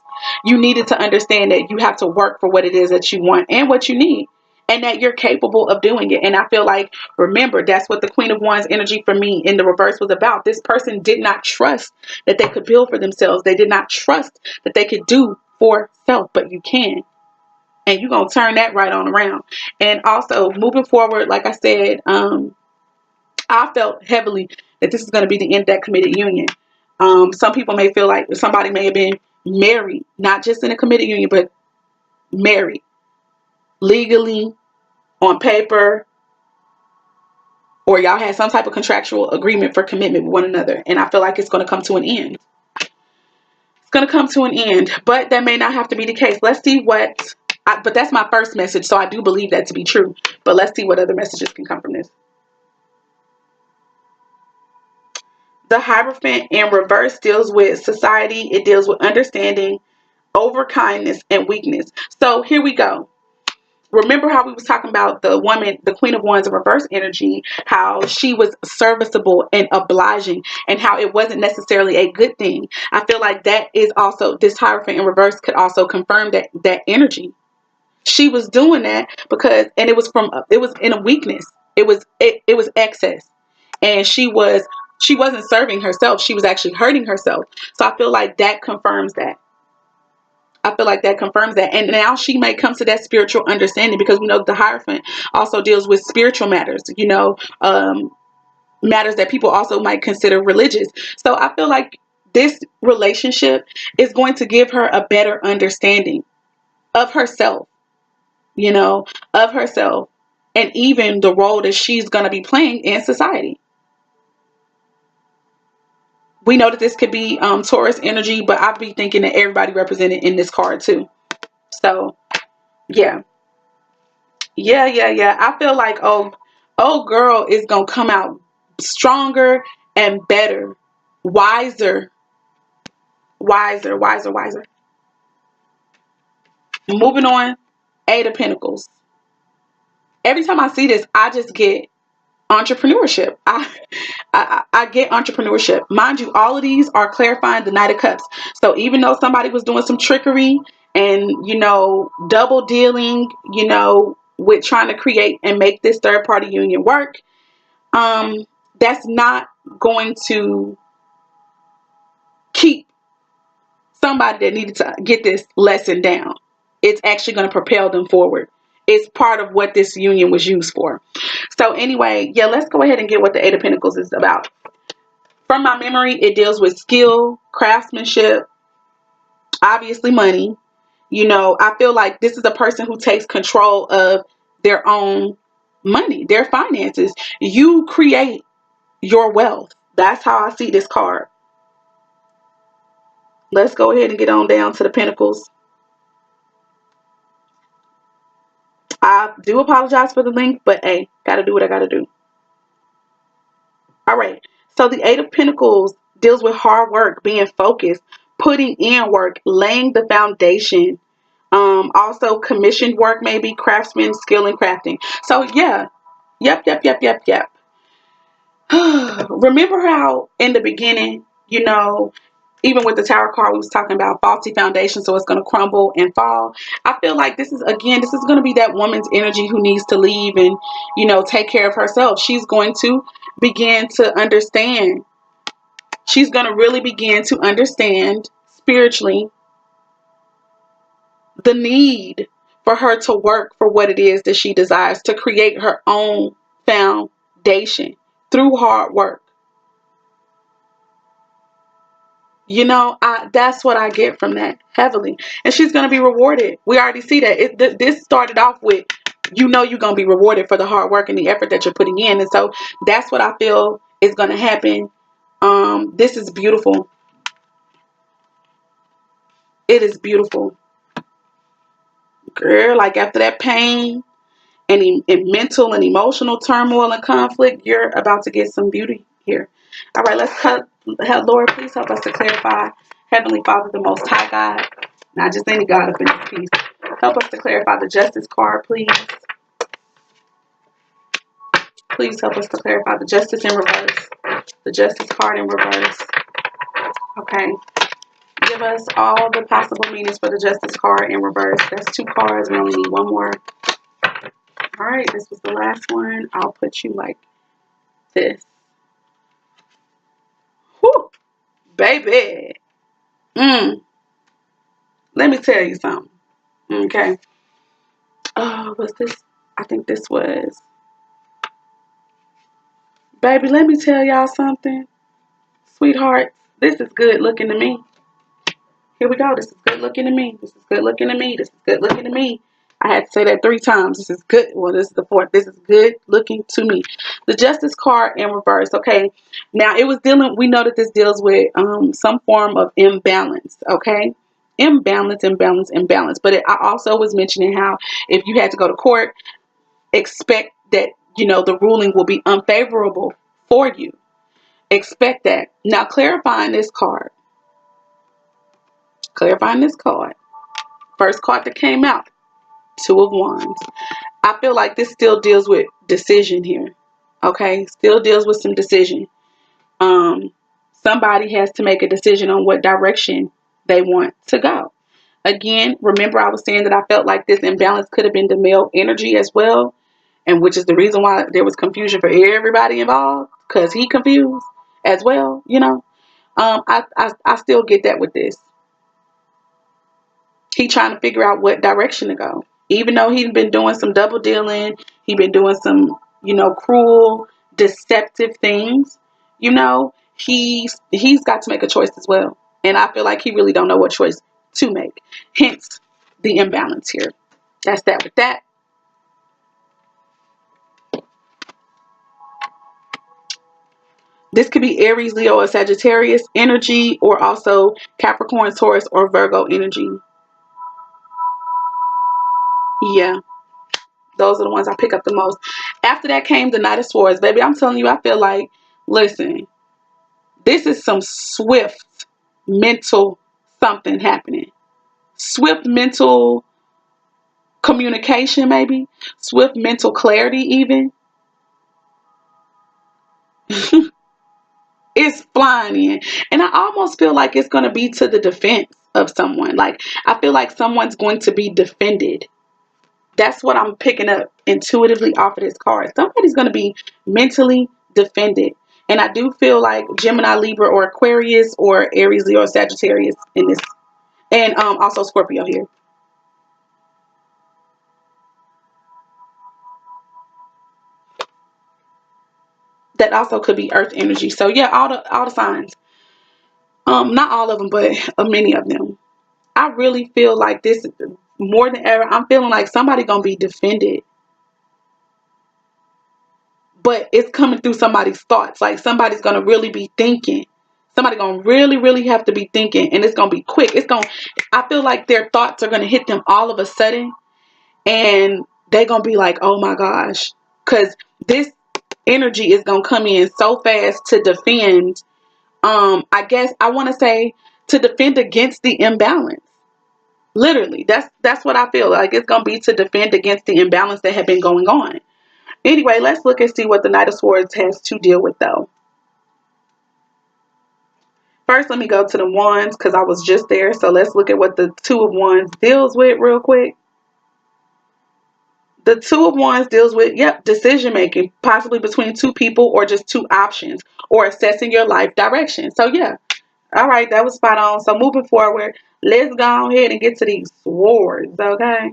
You needed to understand that you have to work for what it is that you want and what you need, and that you're capable of doing it. And I feel like, remember, that's what the Queen of Wands energy for me in the reverse was about. This person did not trust that they could build for themselves. They did not trust that they could do for self, but you can. And you're going to turn that right on around. And also, moving forward, like I said, I felt heavily that this is going to be the end of that committed union. Some people may feel like somebody may have been married, not just in a committed union, but married legally, on paper, or y'all had some type of contractual agreement for commitment with one another. And I feel like it's going to come to an end. It's going to come to an end, but that may not have to be the case. Let's see but that's my first message, so I do believe that to be true. But let's see what other messages can come from this. The Hierophant in reverse deals with society. It deals with understanding, over kindness, and weakness. So here we go. Remember how we was talking about the woman, the Queen of Wands in reverse energy, how she was serviceable and obliging, and how it wasn't necessarily a good thing. I feel like that is also, this Hierophant in reverse could also confirm that energy. She was doing that because, and it was in a weakness. It was excess, and she wasn't serving herself. She was actually hurting herself. So I feel like that confirms that. And now she may come to that spiritual understanding, because we know the Hierophant also deals with spiritual matters, matters that people also might consider religious. So I feel like this relationship is going to give her a better understanding of herself, of herself, and even the role that she's going to be playing in society. We know that this could be Taurus energy, but I'd be thinking that everybody represented in this card too. So, yeah. Yeah. I feel like, old girl is going to come out stronger and better, wiser. Moving on, Eight of Pentacles. Every time I see this, I just get entrepreneurship. I get entrepreneurship. Mind you, all of these are clarifying the Knight of Cups. So even though somebody was doing some trickery and, double dealing, with trying to create and make this third party union work, that's not going to keep somebody that needed to get this lesson down. It's actually going to propel them forward. It's part of what this union was used for. So anyway, yeah, let's go ahead and get what the Eight of Pentacles is about. From my memory, it deals with skill, craftsmanship, obviously money. I feel like this is a person who takes control of their own money, their finances. You create your wealth. That's how I see this card. Let's go ahead and get on down to the Pentacles. I do apologize for the link, but hey, gotta do what I gotta do. All right. So the Eight of Pentacles deals with hard work, being focused, putting in work, laying the foundation. Also commissioned work, maybe craftsman, skill and crafting. So yeah, yep. Remember how in the beginning, you know, even with the Tower card, we was talking about faulty foundation, so it's going to crumble and fall. I feel like this is going to be that woman's energy who needs to leave and, you know, take care of herself. She's going to begin to understand. She's going to really begin to understand spiritually the need for her to work for what it is that she desires, to create her own foundation through hard work. You know, that's what I get from that heavily. And she's going to be rewarded. We already see that. This started off with, you know, you're going to be rewarded for the hard work and the effort that you're putting in. And so that's what I feel is going to happen. This is beautiful. It is beautiful. Girl, like after that pain and mental and emotional turmoil and conflict, you're about to get some beauty here. All right, let's cut. Lord, please help us to clarify. Heavenly Father, the Most High God, not just any God up in this piece. Help us to clarify the Justice card, please. Please help us to clarify the Justice in reverse. The Justice card in reverse. Okay. Give us all the possible meanings for the Justice card in reverse. That's 2 cards. We only need 1 more. All right, this was the last one. I'll put you like this. Whew, baby. Let me tell you something. Okay. Oh, was this? I think this was. Baby, let me tell y'all something. Sweetheart, this is good looking to me. Here we go. This is good looking to me. This is good looking to me. This is good looking to me. I had to say that 3 times. This is good. Well, this is the 4th. This is good looking to me. The Justice card in reverse. Okay. Now, it was dealing, we know that this deals with some form of imbalance. Okay. Imbalance. But I also was mentioning how if you had to go to court, expect that, you know, the ruling will be unfavorable for you. Expect that. Now, clarifying this card. First card that came out. 2 of Wands. I feel like this still deals with decision here. Okay, still deals with some decision. Somebody has to make a decision on what direction they want to go. Again, remember I was saying that I felt like this imbalance could have been the male energy as well, and which is the reason why there was confusion for everybody involved, because he confused as well. You know, I still get that with this. He trying to figure out what direction to go. Even though he's been doing some double dealing, he been doing some, you know, cruel, deceptive things. You know, he's got to make a choice as well. And I feel like he really don't know what choice to make. Hence the imbalance here. That's that with that. This could be Aries, Leo, or Sagittarius energy, or also Capricorn, Taurus, or Virgo energy. Yeah. Those are the ones I pick up the most. After that came the Knight of Swords. Baby, I'm telling you, I feel like, listen, this is some swift mental something happening. Swift mental communication, maybe. Swift mental clarity, even. It's flying in. And I almost feel like it's going to be to the defense of someone. Like, I feel like someone's going to be defended. That's what I'm picking up intuitively off of this card. Somebody's going to be mentally defended. And I do feel like Gemini, Libra, or Aquarius, or Aries, Leo, or Sagittarius in this. And also Scorpio here. That also could be Earth energy. So yeah, all the signs. Not all of them, but many of them. I really feel like this more than ever. I'm feeling like somebody gonna be defended, but it's coming through somebody's thoughts. Like somebody's gonna really be thinking Somebody gonna really, really have to be thinking, and it's gonna be quick. I feel like their thoughts are gonna hit them all of a sudden, and they're gonna be like, oh my gosh, because this energy is gonna come in so fast to defend. I guess I want to say to defend against the imbalance. Literally, that's what I feel like it's gonna be, to defend against the imbalance that had been going on. Anyway, let's look and see what the Knight of Swords has to deal with, though. First, let me go to the Wands because I was just there. So let's look at what the Two of Wands deals with real quick. The Two of Wands deals with, decision making, possibly between two people or just two options, or assessing your life direction. So yeah, all right, that was spot on. So moving forward, let's go ahead and get to these swords, okay?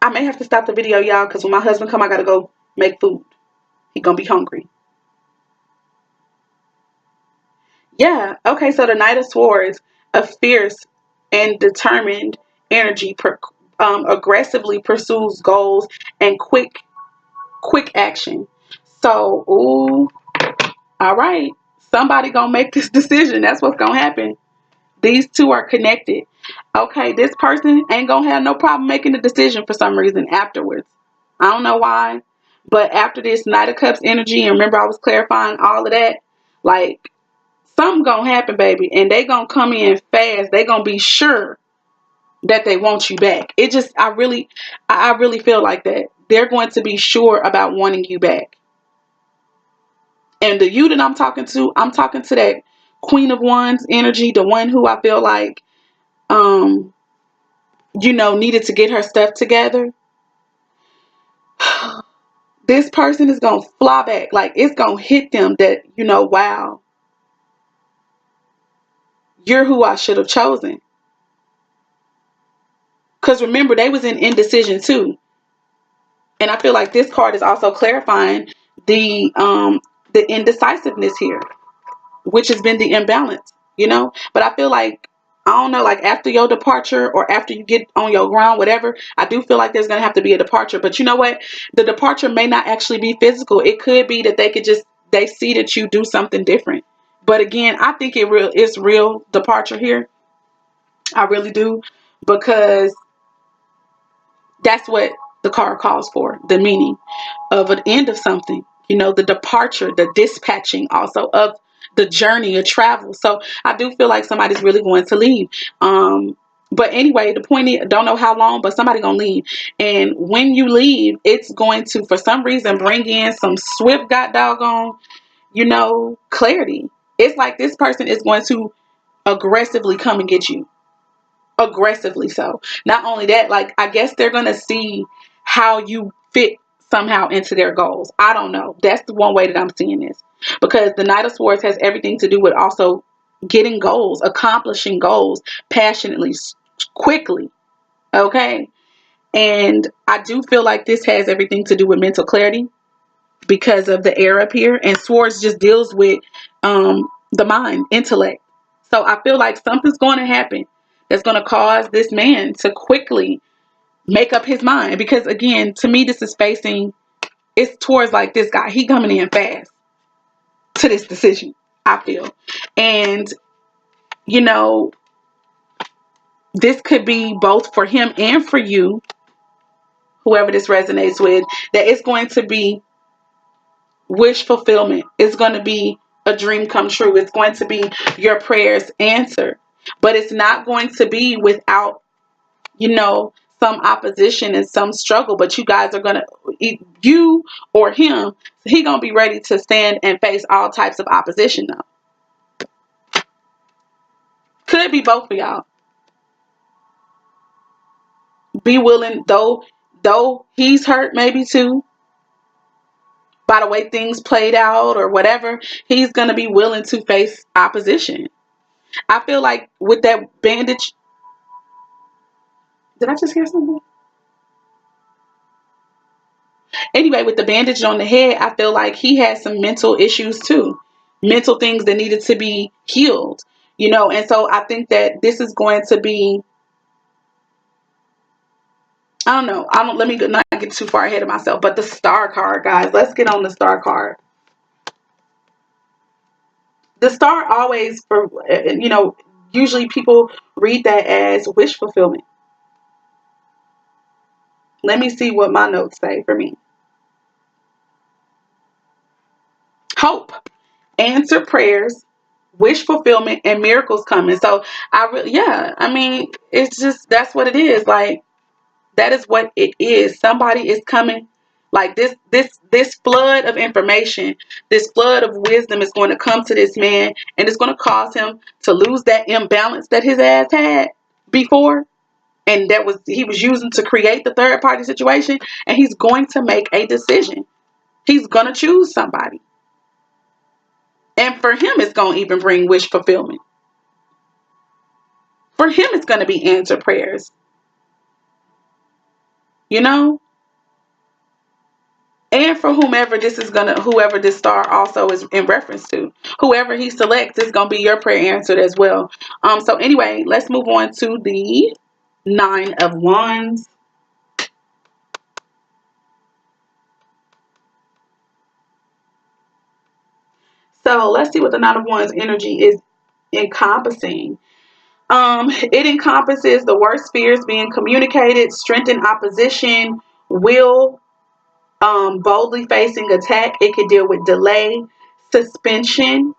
I may have to stop the video, y'all, because when my husband come, I gotta go make food. He gonna be hungry. Yeah, okay, so the Knight of Swords, a fierce and determined energy, aggressively pursues goals and quick action. So, ooh, all right, somebody gonna make this decision. That's what's gonna happen. These two are connected. Okay, this person ain't gonna have no problem making the decision for some reason afterwards. I don't know why, but after this Knight of Cups energy, and remember I was clarifying all of that, like, something gonna happen, baby, and they gonna come in fast. They gonna be sure that they want you back. It just, I really feel like that. They're going to be sure about wanting you back. And the you that I'm talking to that Queen of Wands energy, the one who I feel like, needed to get her stuff together. This person is gonna fly back. Like, it's gonna hit them that, wow, you're who I should have chosen. Because remember, they was in indecision too. And I feel like this card is also clarifying the indecisiveness here, which has been the imbalance. But I feel like, I don't know, like after your departure or after you get on your ground, whatever, I do feel like there's going to have to be a departure. But you know what? The departure may not actually be physical. It could be that they see that you do something different. But again, I think it's real departure here. I really do, because that's what the card calls for, the meaning of an end of something, the departure, the dispatching also of the journey of travel. So I do feel like somebody's really going to leave. But anyway, the point is, don't know how long, but somebody gonna leave. And when you leave, it's going to, for some reason, bring in some swift, god doggone, clarity. It's like this person is going to aggressively come and get you. Aggressively so. Not only that, like, I guess they're gonna see how you fit somehow into their goals. I don't know. That's the one way that I'm seeing this, because the Knight of Swords has everything to do with also getting goals, accomplishing goals passionately, quickly. Okay, and I do feel like this has everything to do with mental clarity because of the air up here, and Swords just deals with the mind, intellect. So I feel like something's going to happen that's going to cause this man to quickly make up his mind, because again, to me, it's towards like this guy. He coming in fast to this decision, I feel. And this could be both for him and for you, whoever this resonates with, that it's going to be wish fulfillment. It's going to be a dream come true. It's going to be your prayers answered. But it's not going to be without, some opposition and some struggle. But you guys are going to, you or him, he going to be ready to stand and face all types of opposition though. Could be both of y'all. Be willing, though he's hurt maybe too, by the way things played out or whatever, he's going to be willing to face opposition. I feel like with that bandage, did I just hear something? Anyway, with the bandage on the head, I feel like he had some mental issues too, mental things that needed to be healed, and so I think that this is going to be I don't know. Let me not get too far ahead of myself. But the star card, guys. Let's get on the star card. The star always, for usually people read that as wish fulfillment. Let me see what my notes say for me. Hope, answer prayers, wish fulfillment, and miracles coming. So I mean, it's just, that's what it is. Like, that is what it is. Somebody is coming. Like, this flood of information, this flood of wisdom is going to come to this man, and it's going to cause him to lose that imbalance that his ass had before, and he was using to create the third party situation, and he's going to make a decision. He's going to choose somebody. And for him, it's going to even bring wish fulfillment. For him, it's going to be answered prayers. You know? And for whoever this star also is in reference to. Whoever he selects is going to be your prayer answered as well. So anyway, let's move on to the 9 of Wands. So let's see what the 9 of Wands energy is encompassing. It encompasses the worst fears being communicated, strengthened opposition, will, boldly facing attack. It could deal with delay, suspension,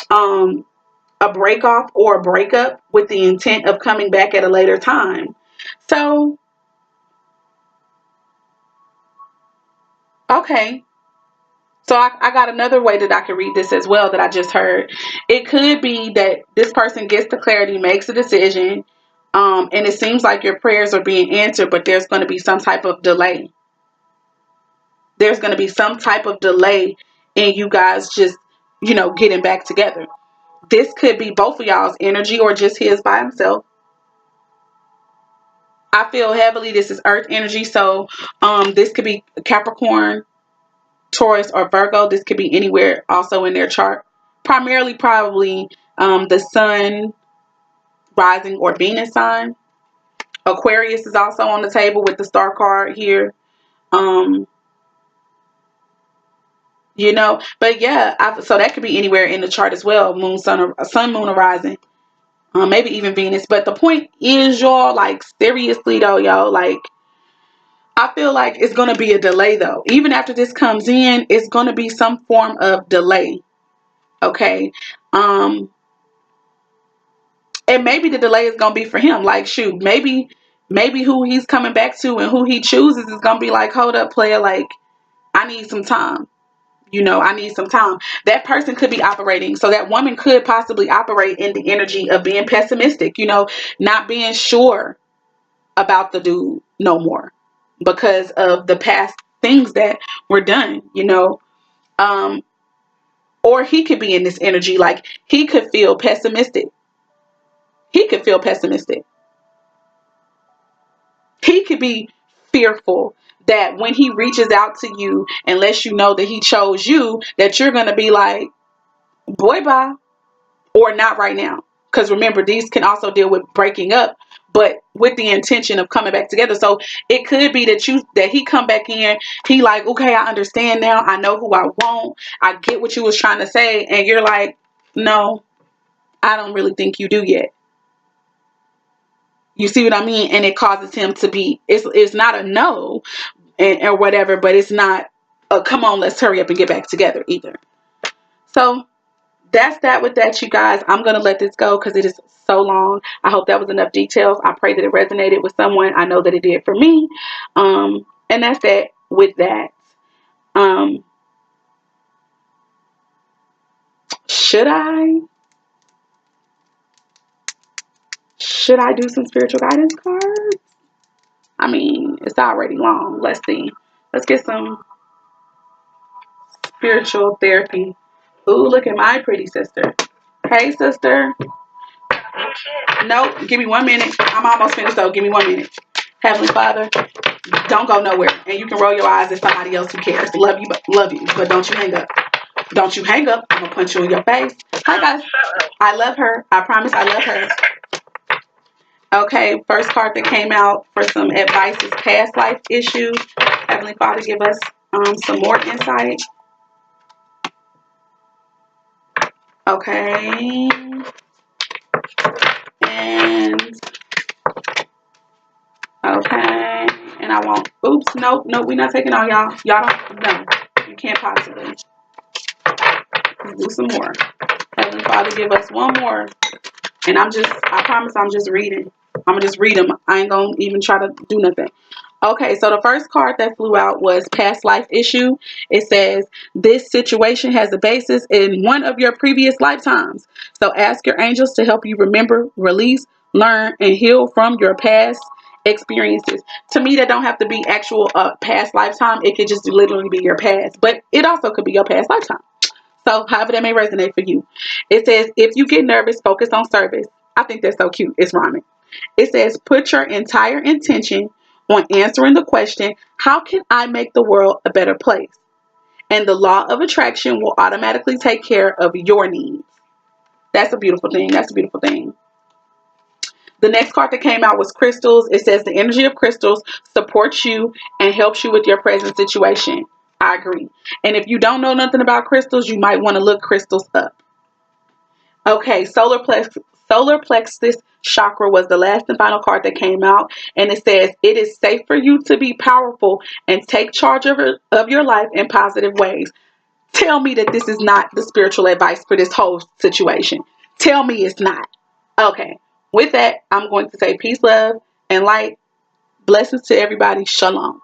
a break off or a breakup with the intent of coming back at a later time. So, okay. So I got another way that I can read this as well that I just heard. It could be that this person gets the clarity, makes a decision, and it seems like your prayers are being answered, but there's going to be some type of delay. There's going to be some type of delay in you guys just, getting back together. This could be both of y'all's energy or just his by himself. I feel heavily this is earth energy. So this could be Capricorn, Taurus, or Virgo. This could be anywhere also in their chart. Primarily probably the sun, rising, or Venus sign. Aquarius is also on the table with the star card here. But yeah, so that could be anywhere in the chart as well. Moon, sun, moon, or rising. Maybe even Venus. But the point is, y'all, like, seriously though, y'all, like, I feel like it's going to be a delay though. Even after this comes in, it's going to be some form of delay. Okay. And maybe the delay is going to be for him. Like, shoot, maybe who he's coming back to and who he chooses is going to be like, hold up, player. Like, I need some time. I need some time. That person could be operating. So that woman could possibly operate in the energy of being pessimistic, not being sure about the dude no more because of the past things that were done, or he could be in this energy. Like, he could feel pessimistic. He could feel pessimistic. He could be fearful that when he reaches out to you and lets you know that he chose you, that you're going to be like, boy, bye. Or not right now. Because remember, these can also deal with breaking up, but with the intention of coming back together. So it could be that he come back in, he like, okay, I understand now. I know who I want. I get what you was trying to say. And you're like, no, I don't really think you do yet. You see what I mean? And it causes him to be, it's not a no or whatever, but it's not a come on, let's hurry up and get back together either. So that's that with that, you guys. I'm going to let this go because it is so long. I hope that was enough details. I pray that it resonated with someone. I know that it did for me. And that's it with that. Should I do some spiritual guidance cards? I mean, it's already long. Let's see. Let's get some spiritual therapy. Ooh, look at my pretty sister. Hey, sister. Nope. Give me 1 minute. I'm almost finished, though. Give me 1 minute. Heavenly Father, don't go nowhere. And you can roll your eyes at somebody else who cares. Love you, but don't you hang up. Don't you hang up. I'm going to punch you in your face. Hi, guys. I love her. I promise I love her. Okay, first card that came out for some advice is past life issues. Heavenly Father, give us some more insight. Okay. And okay. And I won't. Oops. Nope. Nope. We're not taking all y'all. Y'all don't. No. You can't possibly. Let's do some more. Heavenly Father, give us one more. And I promise I'm just reading. I'm going to just read them. I ain't going to even try to do nothing. Okay, so the first card that flew out was past life issue. It says, this situation has a basis in one of your previous lifetimes. So ask your angels to help you remember, release, learn, and heal from your past experiences. To me, that don't have to be actual past lifetime. It could just literally be your past. But it also could be your past lifetime. So however that may resonate for you. It says, if you get nervous, focus on service. I think that's so cute. It's rhyming. It says, put your entire intention on answering the question, how can I make the world a better place? And the law of attraction will automatically take care of your needs. That's a beautiful thing. That's a beautiful thing. The next card that came out was crystals. It says the energy of crystals supports you and helps you with your present situation. I agree. And if you don't know nothing about crystals, you might want to look crystals up. Okay, solar plexus chakra was the last and final card that came out, and it says it is safe for you to be powerful and take charge of your life in positive ways. Tell me that this is not the spiritual advice for this whole situation. Tell me it's not. Okay, with that, I'm going to say peace, love, and light. Blessings to everybody. Shalom.